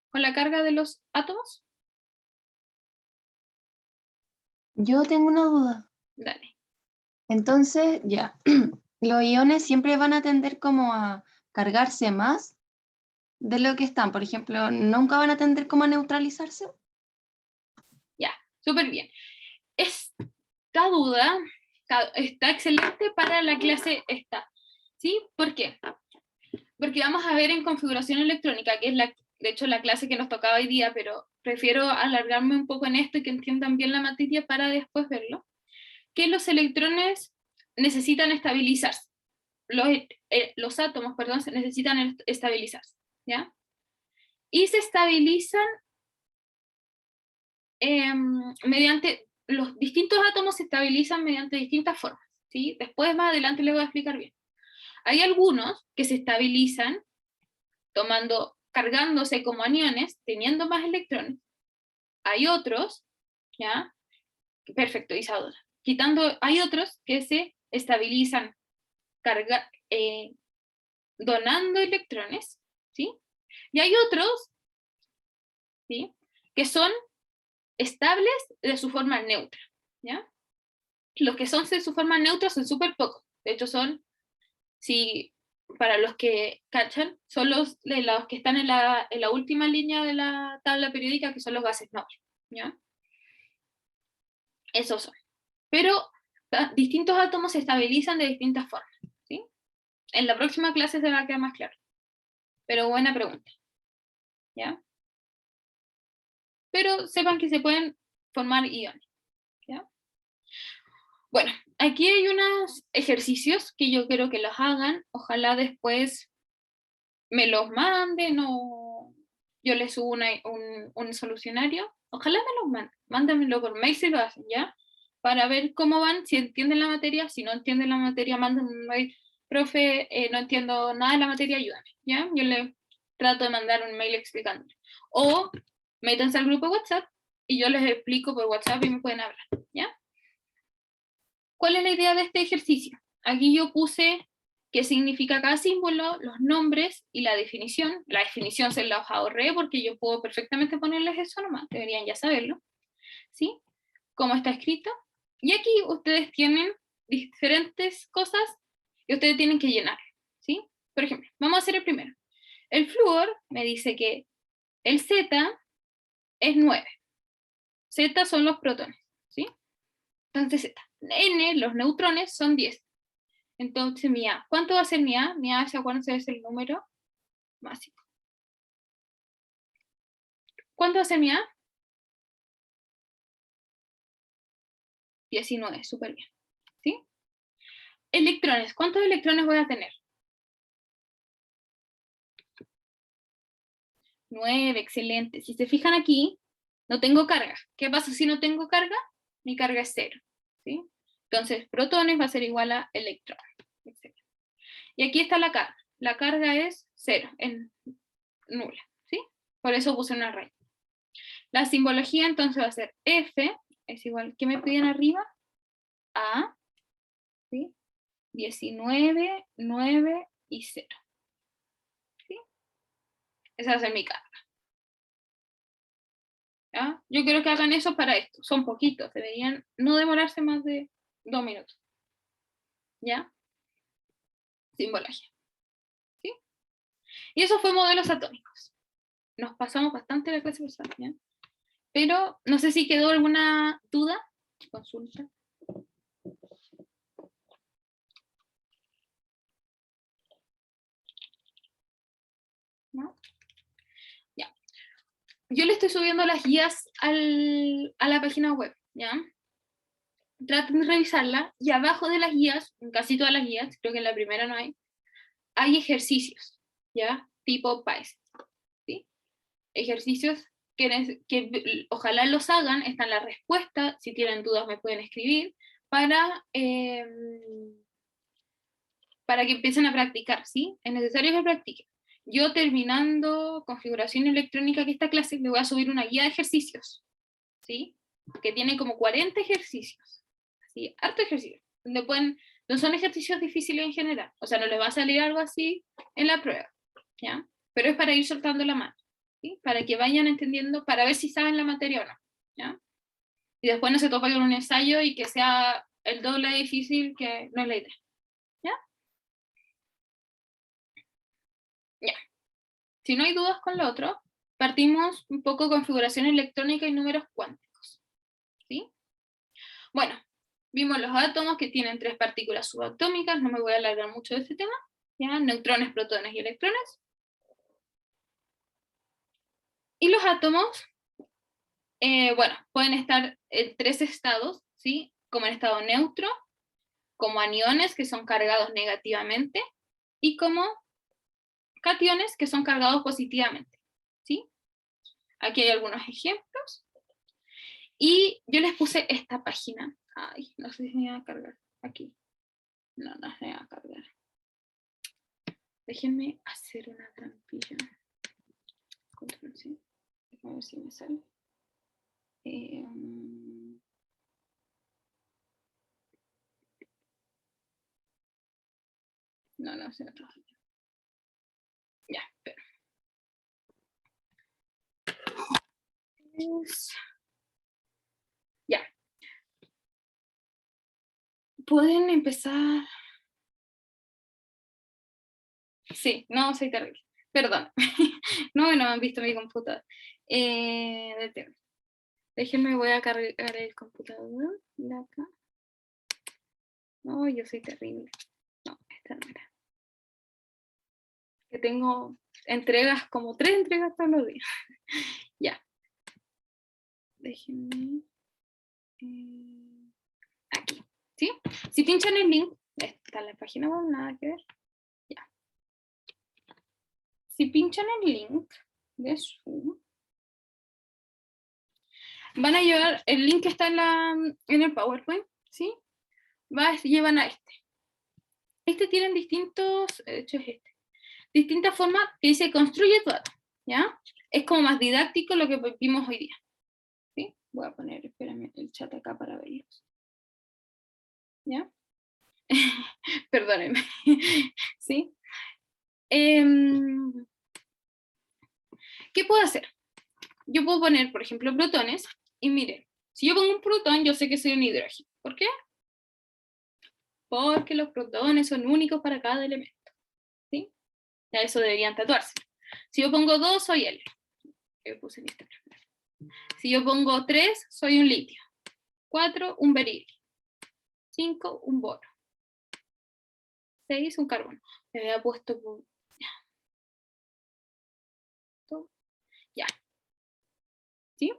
¿Con la carga de los átomos? Yo tengo una duda. Dale. Entonces, ya, los iones siempre van a tender como a cargarse más de lo que están. Por ejemplo, nunca van a tender como a neutralizarse. Ya, súper bien. Esta duda está excelente para la clase esta. ¿Sí? ¿Por qué? Porque vamos a ver en configuración electrónica, que es de hecho la clase que nos tocaba hoy día, pero prefiero alargarme un poco en esto y que entiendan bien la materia para después verlo, que los electrones necesitan estabilizarse. Los átomos, perdón, necesitan estabilizarse, ¿ya? Y se estabilizan mediante, los distintos átomos se estabilizan mediante distintas formas, ¿sí? Después, más adelante, les voy a explicar bien. Hay algunos que se estabilizan cargándose como aniones, teniendo más electrones. Hay otros, ¿ya? Perfecto, Isadora. Hay otros que se estabilizan donando electrones, ¿sí? Y hay otros, ¿sí? Que son estables de su forma neutra, ¿ya? Los que son de su forma neutra son súper pocos. De hecho, si para los que cachan, son los que están en la última línea de la tabla periódica, que son los gases nobles, ¿ya? Esos son. Pero distintos átomos se estabilizan de distintas formas, ¿sí? En la próxima clase se va a quedar más claro. Pero buena pregunta, ¿ya? Pero sepan que se pueden formar iones, ¿ya? Bueno, aquí hay unos ejercicios que yo quiero que los hagan. Ojalá después me los manden o yo les subo un solucionario. Ojalá me los manden. Mándenmelo por mail si lo hacen, ¿ya? Para ver cómo van, si entienden la materia. Si no entienden la materia, mándenme un mail. Profe, no entiendo nada de la materia, ayúdame, ¿ya? Yo le trato de mandar un mail explicándole. O métanse al grupo WhatsApp y yo les explico por WhatsApp y me pueden hablar, ¿ya? ¿Cuál es la idea de este ejercicio? Aquí yo puse qué significa cada símbolo, los nombres y la definición. La definición se la ahorré porque yo puedo perfectamente ponerles eso nomás, deberían ya saberlo, ¿sí? Cómo está escrito. Y aquí ustedes tienen diferentes cosas y ustedes tienen que llenar, ¿sí? Por ejemplo, vamos a hacer el primero. El flúor me dice que el Z es 9. Z son los protones, ¿sí? Entonces Z. N, los neutrones, son 10. Entonces mi A. ¿Cuánto va a ser mi A? Mi A, ¿se acuerdan? Es el número básico. ¿Cuánto va a ser mi A? 19, súper bien. ¿Sí? Electrones. ¿Cuántos electrones voy a tener? 9, excelente. Si se fijan aquí, no tengo carga. ¿Qué pasa si no tengo carga? Mi carga es 0. ¿Sí? Entonces, protones va a ser igual a electrones. Excelente. Y aquí está la carga. La carga es 0, en nula. ¿Sí? Por eso puse una raya. La simbología entonces va a ser F, es igual, ¿qué me piden arriba? A, ¿sí? 19, 9 y 0. ¿Sí? Esa va a ser mi carga. ¿Ya? Yo quiero que hagan eso para esto. Son poquitos, deberían no demorarse más de 2 minutos. ¿Ya? Simbología. ¿Sí? Y eso fue modelos atómicos. Nos pasamos bastante la clase pasada, ¿ya? Pero no sé si quedó alguna duda. Consulta. ¿No? Ya. Yo le estoy subiendo las guías a la página web, ¿ya? Traten de revisarla, y abajo de las guías, en casi todas las guías, creo que en la primera no hay ejercicios, ¿ya? Tipo PAES, ¿sí? Ejercicios que ojalá los hagan, están las respuestas, si tienen dudas me pueden escribir, para que empiecen a practicar, ¿sí? Es necesario que practiquen. Yo terminando configuración electrónica que esta clase, le voy a subir una guía de ejercicios, ¿sí? Que tiene como 40 ejercicios, ¿sí? Harto ejercicio, no son ejercicios difíciles en general, o sea, no les va a salir algo así en la prueba, ¿ya? Pero es para ir soltando la mano, ¿sí? Para que vayan entendiendo, para ver si saben la materia o no, ¿ya? Y después no se topa con un ensayo y que sea el doble de difícil, que no es la idea, ¿ya? Ya. Si no hay dudas con lo otro, partimos un poco configuración electrónica y números cuánticos, ¿sí? Bueno, vimos los átomos que tienen 3 partículas subatómicas, no me voy a alargar mucho de este tema, ¿ya? Neutrones, protones y electrones. Y los átomos, bueno, pueden estar en 3 estados, ¿sí? Como en estado neutro, como aniones, que son cargados negativamente, y como cationes, que son cargados positivamente, ¿sí? Aquí hay algunos ejemplos. Y yo les puse esta página. Ay, no sé si me va a cargar aquí. Déjenme hacer una trampilla. Control C. A ver si me sale. No, se me trabaja. Ya, espera. Ya. Pueden empezar. Sí, no, soy terrible. Perdón. No me han visto mi computador. Déjenme, voy a cargar el computador de acá. No, yo soy terrible. No, esta no era. Que tengo entregas, como 3 entregas todos los días. Ya. Déjenme. Aquí. ¿Sí? Si pinchan el link, está en la página web, nada que ver. Ya. Si pinchan el link de Zoom, van a llevar, el link que está en el PowerPoint, ¿sí? Llevan a este. Este tienen distintos, de hecho es este, distintas formas que dice construye tu dato, ¿ya? Es como más didáctico lo que vimos hoy día, ¿sí? Voy a poner, espérame, el chat acá para verlos, ¿ya? Perdónenme, ¿sí? ¿Qué puedo hacer? Yo puedo poner, por ejemplo, protones, y miren, si yo pongo un protón, yo sé que soy un hidrógeno. ¿Por qué? Porque los protones son únicos para cada elemento, ¿sí? Ya eso deberían tatuarse. Si yo pongo 2, soy helio. Yo puse en este primero. Si yo pongo 3, soy un litio. 4, un berilio. 5, un boro. 6, un carbono. Me había puesto... Ya. ¿Sí?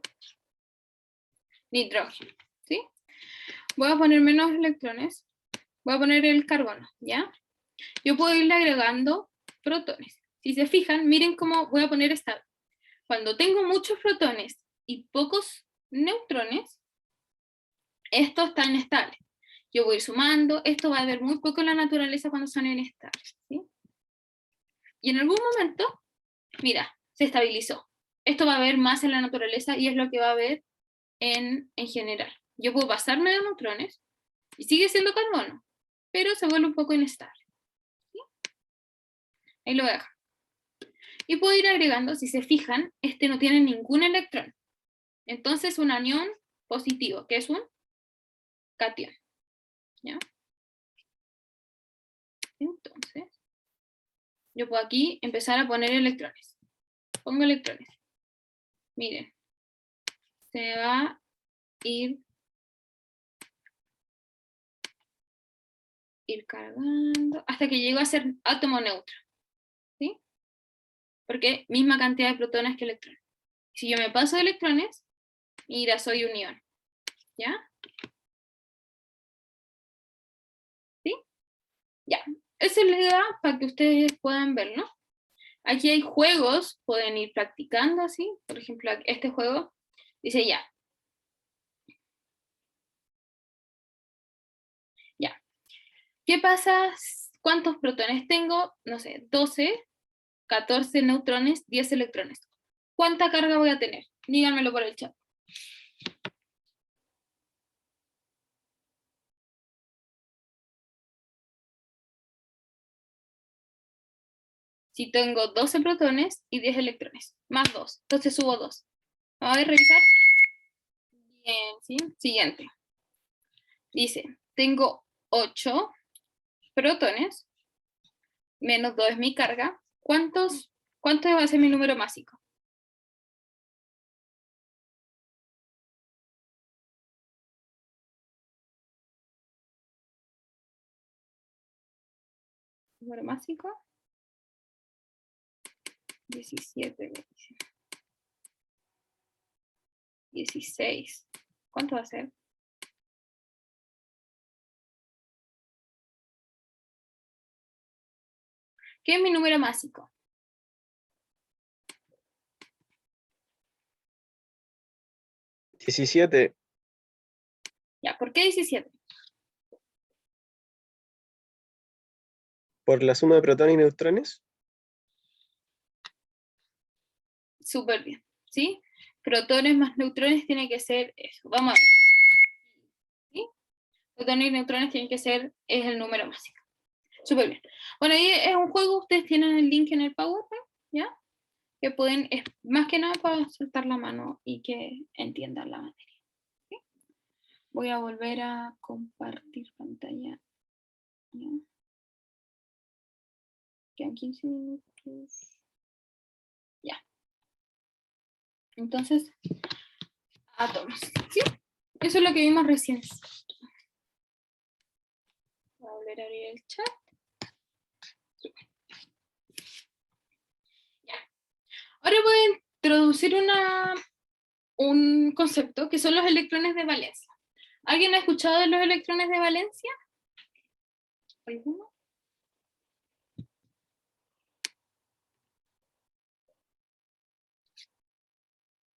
Nitrógeno. ¿Sí? Voy a poner menos electrones. Voy a poner el carbono, ¿ya? Yo puedo irle agregando protones. Si se fijan, miren cómo voy a poner esta. Cuando tengo muchos protones y pocos neutrones, esto está inestable. Yo voy sumando, esto va a haber muy poco en la naturaleza cuando son inestables, ¿sí? Y en algún momento, mira, se estabilizó. Esto va a haber más en la naturaleza y es lo que va a haber en general. Yo puedo pasarme de neutrones y sigue siendo carbono, pero se vuelve un poco inestable, ¿sí? Ahí lo voy a dejar. Y puedo ir agregando, si se fijan, este no tiene ningún electrón. Entonces un anión positivo, que es un catión, ¿ya? Entonces, yo puedo aquí empezar a poner electrones. Pongo electrones. Miren, se va a ir cargando hasta que llego a ser átomo neutro, ¿sí? Porque misma cantidad de protones que electrones. Si yo me paso de electrones, mira, soy un ion, ¿ya? ¿Sí? Ya. Esa es la idea para que ustedes puedan ver, ¿no? Aquí hay juegos, pueden ir practicando así. Por ejemplo, este juego dice ya. Ya. ¿Qué pasa? ¿Cuántos protones tengo? No sé, 12, 14 neutrones, 10 electrones. ¿Cuánta carga voy a tener? Díganmelo por el chat. Si tengo 12 protones y 10 electrones, más 2, entonces subo 2. Vamos a revisar. Bien, ¿sí? Siguiente. Dice, tengo 8 protones, menos 2 es mi carga. ¿Cuánto va a ser mi número másico? ¿Número másico? 17, 16. ¿Cuánto va a ser? ¿Qué es mi número másico? 17. Ya, ¿por qué 17? por la suma de protones y neutrones. Súper bien, ¿sí? Protones más neutrones tiene que ser eso. Vamos a ver. ¿Sí? Protones y neutrones tienen que ser, es el número máximo. Súper bien. Bueno, ahí es un juego, ustedes tienen el link en el PowerPoint, ¿ya? Que pueden, es más que nada para soltar la mano y que entiendan la materia. ¿Sí? Voy a volver a compartir pantalla. ¿Ya? Quedan 15 minutos. Ya. Entonces, átomos. ¿Sí? Eso es lo que vimos recién. Voy a volver a abrir el chat. Ya. Ahora voy a introducir un concepto que son los electrones de valencia. ¿Alguien ha escuchado de los electrones de valencia? ¿Alguno?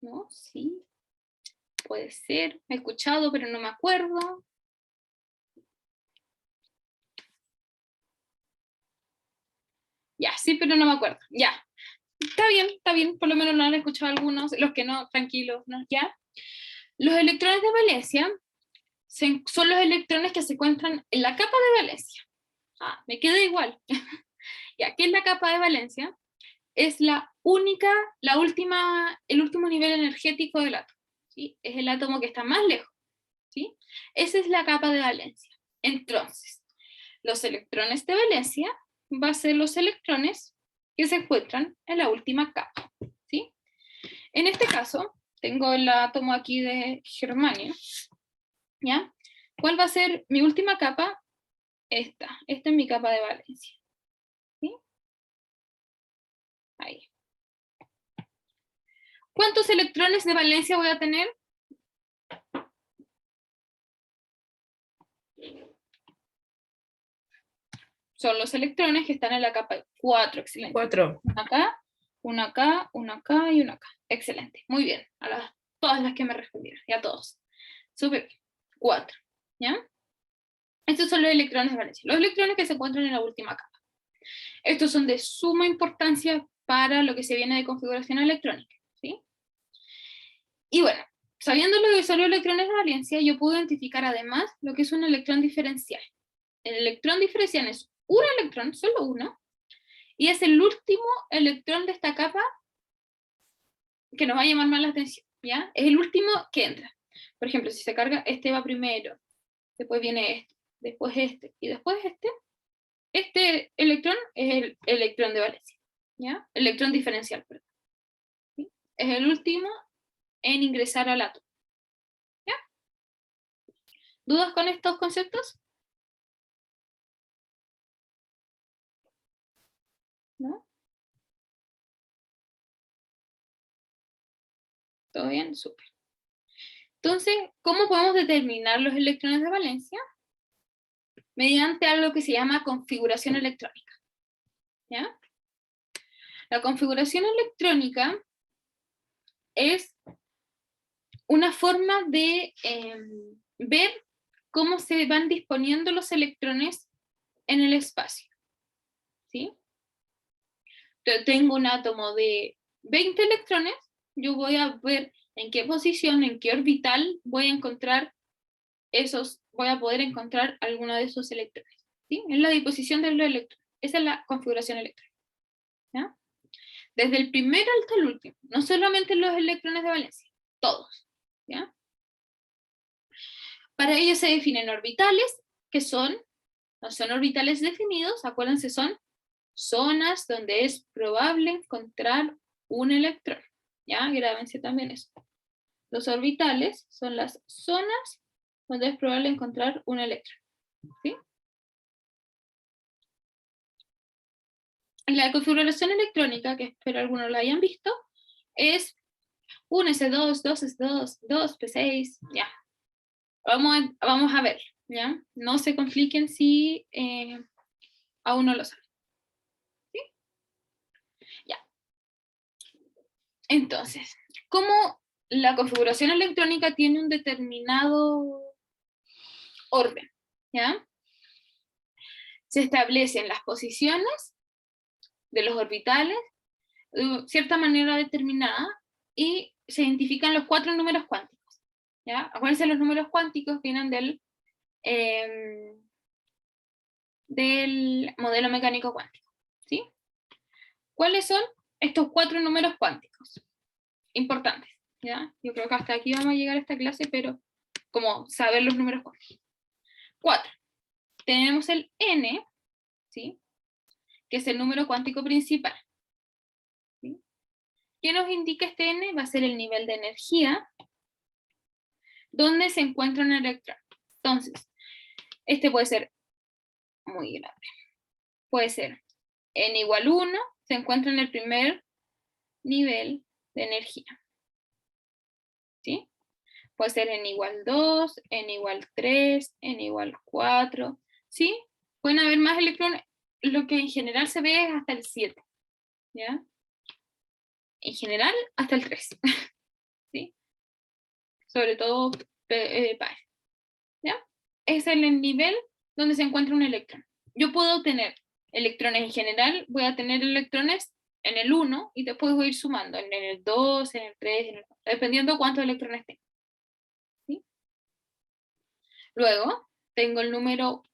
¿No? Sí. Puede ser. He escuchado, pero no me acuerdo. Ya, sí, pero no me acuerdo. Ya. Está bien. Por lo menos lo han escuchado algunos. Los que no, tranquilos, ¿no? Ya. Los electrones de valencia son los electrones que se encuentran en la capa de valencia. Ah, me queda igual. Ya, ¿qué es la capa de valencia? Es el último nivel energético del átomo. ¿Sí? Es el átomo que está más lejos. ¿Sí? Esa es la capa de valencia. Entonces, los electrones de valencia van a ser los electrones que se encuentran en la última capa. ¿Sí? En este caso, tengo el átomo aquí de germanio. ¿Ya? ¿Cuál va a ser mi última capa? Esta es mi capa de valencia. ¿Sí? Ahí. ¿Cuántos electrones de valencia voy a tener? Son los electrones que están en la capa 4, excelente. 4. Una acá, una acá, una acá y una acá. Excelente, muy bien. Todas las que me respondieron, y a todos. Súper bien. 4, ¿ya? Estos son los electrones de valencia. Los electrones que se encuentran en la última capa. Estos son de suma importancia para lo que se viene de configuración electrónica, ¿sí? Y bueno, sabiendo lo que son los electrones de valencia, yo puedo identificar además lo que es un electrón diferencial. El electrón diferencial es un electrón, solo uno, y es el último electrón de esta capa que nos va a llamar más la atención, ¿ya? Es el último que entra. Por ejemplo, si se carga, este va primero, después viene este, después este, y después este. Este electrón es el electrón de valencia, ¿ya? Electrón diferencial, perdón. ¿Sí? Es el último en ingresar al átomo, ¿ya? ¿Dudas con estos conceptos? ¿No? ¿Todo bien? Súper. Entonces, ¿cómo podemos determinar los electrones de valencia? Mediante algo que se llama configuración electrónica, ¿ya? La configuración electrónica es una forma de ver cómo se van disponiendo los electrones en el espacio, ¿sí? Entonces, tengo un átomo de 20 electrones, yo voy a ver en qué posición, en qué orbital voy a poder encontrar alguno de esos electrones, ¿sí? Es la disposición de los electrones, esa es la configuración electrónica, ¿ya? Desde el primero hasta el último, no solamente los electrones de valencia, todos, ¿ya? Para ello se definen orbitales, que no son orbitales definidos, acuérdense, son zonas donde es probable encontrar un electrón, ¿ya? Grábense también eso. Los orbitales son las zonas donde es probable encontrar un electrón, ¿sí? La configuración electrónica, que espero algunos la hayan visto, es 1s2, 2s2, 2p6, ya. Vamos a ver, ¿ya? No se compliquen si aún no lo saben. ¿Sí? Ya. Entonces, ¿cómo la configuración electrónica tiene un determinado orden? ¿Ya? se establecen las posiciones de los orbitales de cierta manera determinada y se identifican los 4 números cuánticos. ¿Ya? Acuérdense, los números cuánticos vienen del modelo mecánico cuántico. ¿Sí? ¿Cuáles son estos 4 números cuánticos? Importantes. ¿Ya? Yo creo que hasta aquí vamos a llegar a esta clase, pero como saber los números cuánticos. 4. Tenemos el n, ¿sí? Que es el número cuántico principal. ¿Sí? ¿Qué nos indica este n? Va a ser el nivel de energía donde se encuentra un electrón. Entonces, este puede ser muy grande. Puede ser n igual 1, se encuentra en el primer nivel de energía. ¿Sí? Puede ser n igual 2, n igual 3, n igual 4. ¿Sí? Pueden haber más electrones. Lo que en general se ve es hasta el 7. ¿Ya? En general, hasta el 3. ¿Sí? Sobre todo PAE. ¿Ya? Es el nivel donde se encuentra un electrón. Yo puedo tener electrones en general, voy a tener electrones en el 1 y después voy a ir sumando en el 2, en el 3, en el 4, dependiendo cuántos electrones tengo. ¿Sí? Luego, tengo el número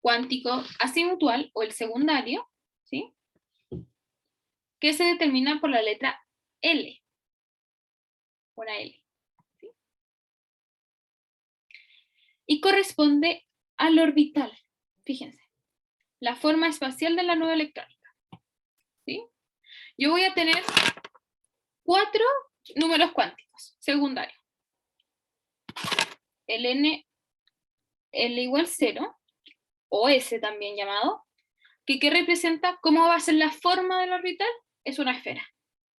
cuántico azimutal o el secundario, ¿sí? Que se determina por la letra L. Una L. ¿Sí? Y corresponde al orbital. Fíjense. La forma espacial de la nube electrónica. ¿Sí? Yo voy a tener 4 números cuánticos secundarios. El n, L igual 0, o S también llamado, que representa cómo va a ser la forma del orbital, es una esfera.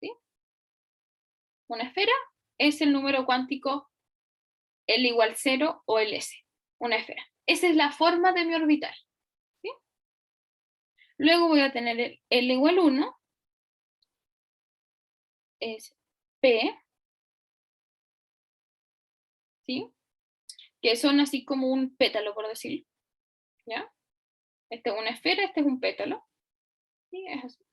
¿Sí? Una esfera es el número cuántico L igual 0 o el S. Una esfera. Esa es la forma de mi orbital. ¿Sí? Luego voy a tener el L igual 1, es P, ¿sí? Que son así como un pétalo, por decirlo. ¿Ya? Esta es una esfera, este es un pétalo. ¿Sí? Es así.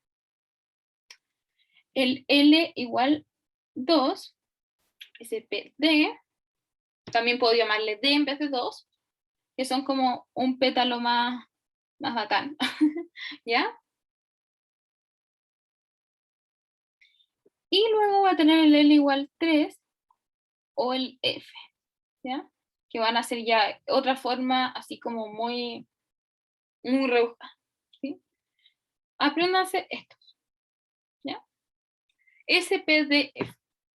El L igual 2, ese PD, también puedo llamarle D en vez de 2, que son como un pétalo más bacán. ¿Ya? Y luego voy a tener el L igual 3 o el F, ¿ya? Que van a ser ya otra forma así como muy rebuscada. ¿Sí? Apréndanse estos, ¿ya? S, P, D, F.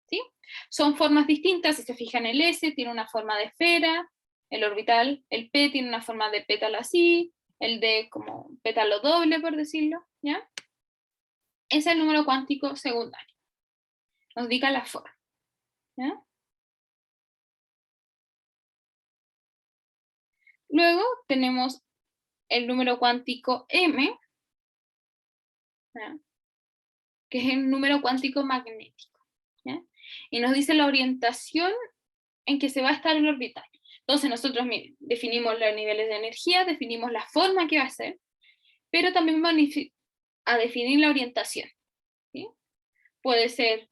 ¿Sí? Son formas distintas, si se fijan el S tiene una forma de esfera, el orbital, el P tiene una forma de pétalo así, el D como pétalo doble, por decirlo, ¿ya? Es el número cuántico secundario. Nos indica la forma, ¿ya? Luego tenemos el número cuántico M, ¿ya? Que es el número cuántico magnético, ¿ya? Y nos dice la orientación en que se va a estar el orbital. Entonces nosotros, miren, definimos los niveles de energía, definimos la forma que va a ser, pero también vamos a definir la orientación. ¿Sí? Puede ser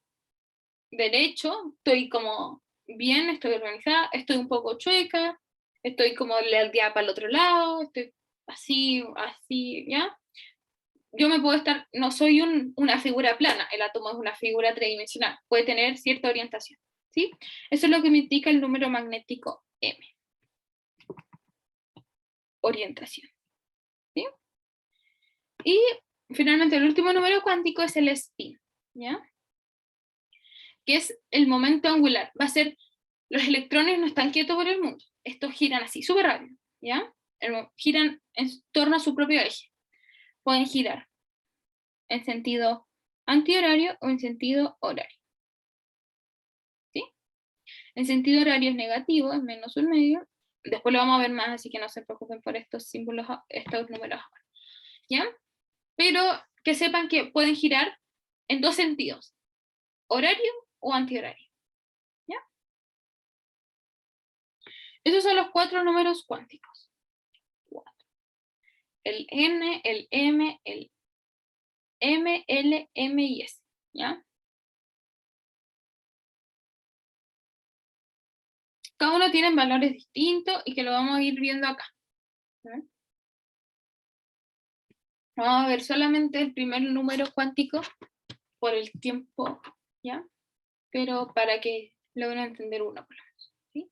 derecho, estoy como bien, estoy organizada, estoy un poco chueca, estoy como el día para el otro lado, estoy así, así, ¿ya? Yo me puedo estar, no soy una figura plana, el átomo es una figura tridimensional, puede tener cierta orientación, ¿sí? Eso es lo que me indica el número magnético M. Orientación, ¿sí? Y finalmente el último número cuántico es el spin, ¿ya? Que es el momento angular, va a ser, los electrones no están quietos por el mundo, estos giran así, súper rápido, ¿ya? Giran en torno a su propio eje, pueden girar en sentido antihorario o en sentido horario. ¿Sí? En sentido horario es negativo, es menos un medio. Después lo vamos a ver más, así que no se preocupen por estos símbolos, estos números ahora. ¿Ya? Pero que sepan que pueden girar en dos sentidos, horario o antihorario. ¿Ya? Esos son los 4 números cuánticos. el N, el M, el M, L, M y S, ¿ya? Cada uno tiene valores distintos y que lo vamos a ir viendo acá, ¿ya? Vamos a ver solamente el primer número cuántico por el tiempo, ¿ya? Pero para que logren entender uno por lo menos, ¿sí?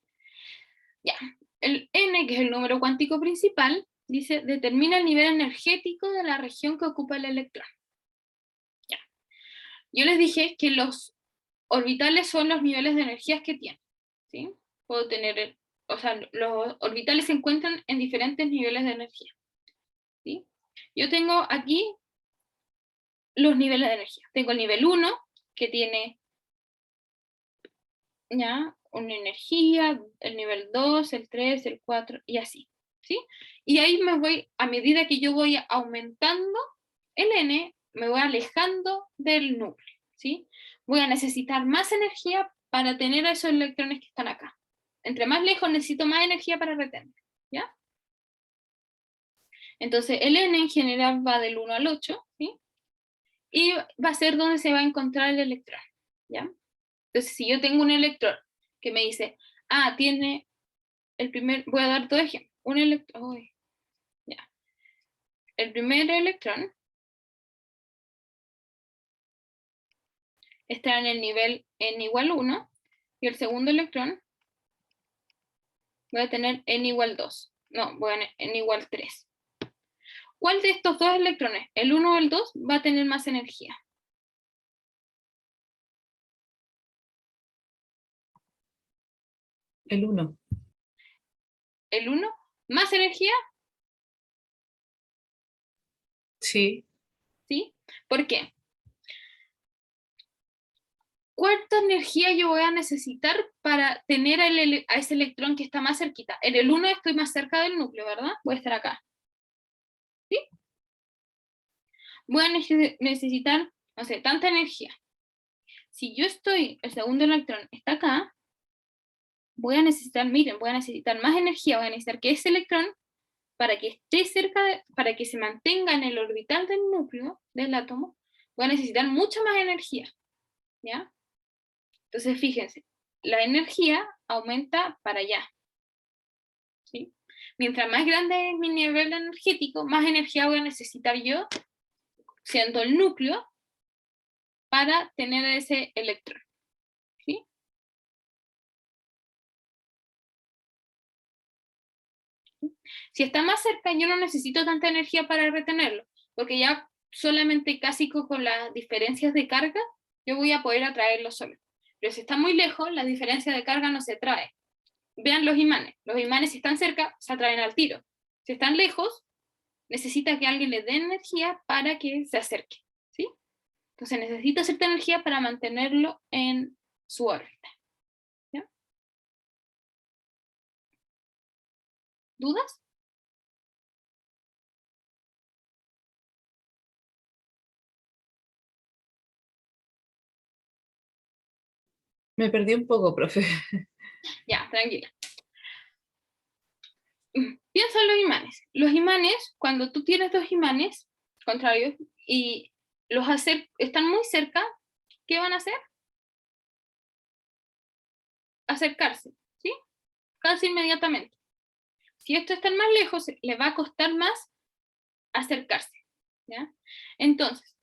Ya, el N, que es el número cuántico principal, dice, determina el nivel energético de la región que ocupa el electrón. Ya. Yo les dije que los orbitales son los niveles de energías que tienen, ¿sí? Puedo tener, o sea, los orbitales se encuentran en diferentes niveles de energía, ¿sí? Yo tengo aquí los niveles de energía. Tengo el nivel 1, que tiene ya una energía, el nivel 2, el 3, el 4, y así, ¿sí? Y ahí me voy, a medida que yo voy aumentando el N, me voy alejando del núcleo, ¿sí? Voy a necesitar más energía para tener a esos electrones que están acá. Entre más lejos necesito más energía para retener, ¿ya? Entonces el N en general va del 1 al 8, ¿sí? Y va a ser donde se va a encontrar el electrón, ¿ya? Entonces si yo tengo un electrón que me dice, ah, tiene el primer, voy a dar dos ejemplos, un electrón, ya. El primer electrón está en el nivel n igual 1, y el segundo electrón voy a tener n igual 2, no, voy a tener n igual 3. ¿Cuál de estos dos electrones, el 1 o el 2, va a tener más energía? El 1. ¿El 1? ¿Más energía? Sí. ¿Sí? ¿Por qué? ¿Cuánta energía yo voy a necesitar para tener a ese electrón que está más cerquita? En el 1 estoy más cerca del núcleo, ¿verdad? Voy a estar acá. ¿Sí? Voy a necesitar, no sé, tanta energía. Si yo estoy, el segundo electrón está acá, voy a necesitar, miren, voy a necesitar más energía, voy a necesitar que ese electrón, para que esté cerca, para que se mantenga en el orbital del núcleo del átomo, voy a necesitar mucha más energía, ¿ya? Entonces, fíjense, la energía aumenta para allá, ¿sí? Mientras más grande es mi nivel energético, más energía voy a necesitar yo, siendo el núcleo, para tener ese electrón, ¿sí? Si está más cerca, yo no necesito tanta energía para retenerlo, porque ya solamente casi con las diferencias de carga, yo voy a poder atraerlo solo. Pero si está muy lejos, la diferencia de carga no se trae. Vean los imanes si están cerca, se atraen al tiro. Si están lejos, necesita que alguien le dé energía para que se acerque, ¿sí? Entonces necesito cierta energía para mantenerlo en su órbita. ¿Ya? ¿Dudas? Me perdí un poco, profe. Ya, tranquila. Piensa en los imanes. Los imanes, cuando tú tienes dos imanes contrarios y los están muy cerca, ¿qué van a hacer? Acercarse, ¿sí? Casi inmediatamente. Si estos están más lejos, les va a costar más acercarse, ¿ya? Entonces,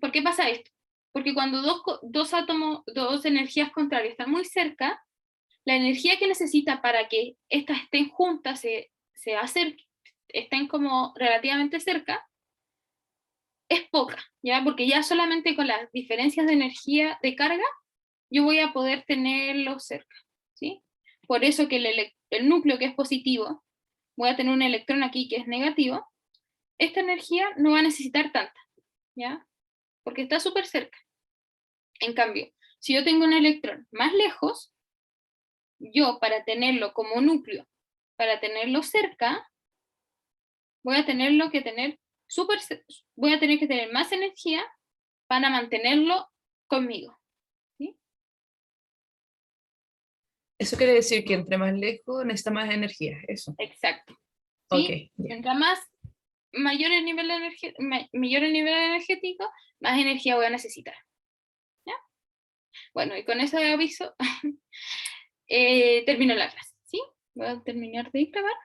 ¿por qué pasa esto? Porque cuando dos átomos, dos energías contrarias están muy cerca, la energía que necesita para que estas estén juntas, se acerquen, estén como relativamente cerca, es poca, ¿ya? Porque ya solamente con las diferencias de energía de carga, yo voy a poder tenerlo cerca, ¿sí? Por eso que el núcleo que es positivo, voy a tener un electrón aquí que es negativo, esta energía no va a necesitar tanta, ¿ya? Porque está súper cerca. En cambio, si yo tengo un electrón más lejos, yo para tenerlo como núcleo, para tenerlo cerca, voy a tenerlo que tener voy a tener que tener más energía para mantenerlo conmigo, ¿sí? Eso quiere decir que entre más lejos necesita más energía, eso. Exacto. Ok, ¿Sí? ya. Mientras más mayor el nivel, mayor el nivel energético, más energía voy a necesitar. ¿Ya? Bueno, y con ese aviso termino la clase, ¿sí? Voy a terminar de grabar.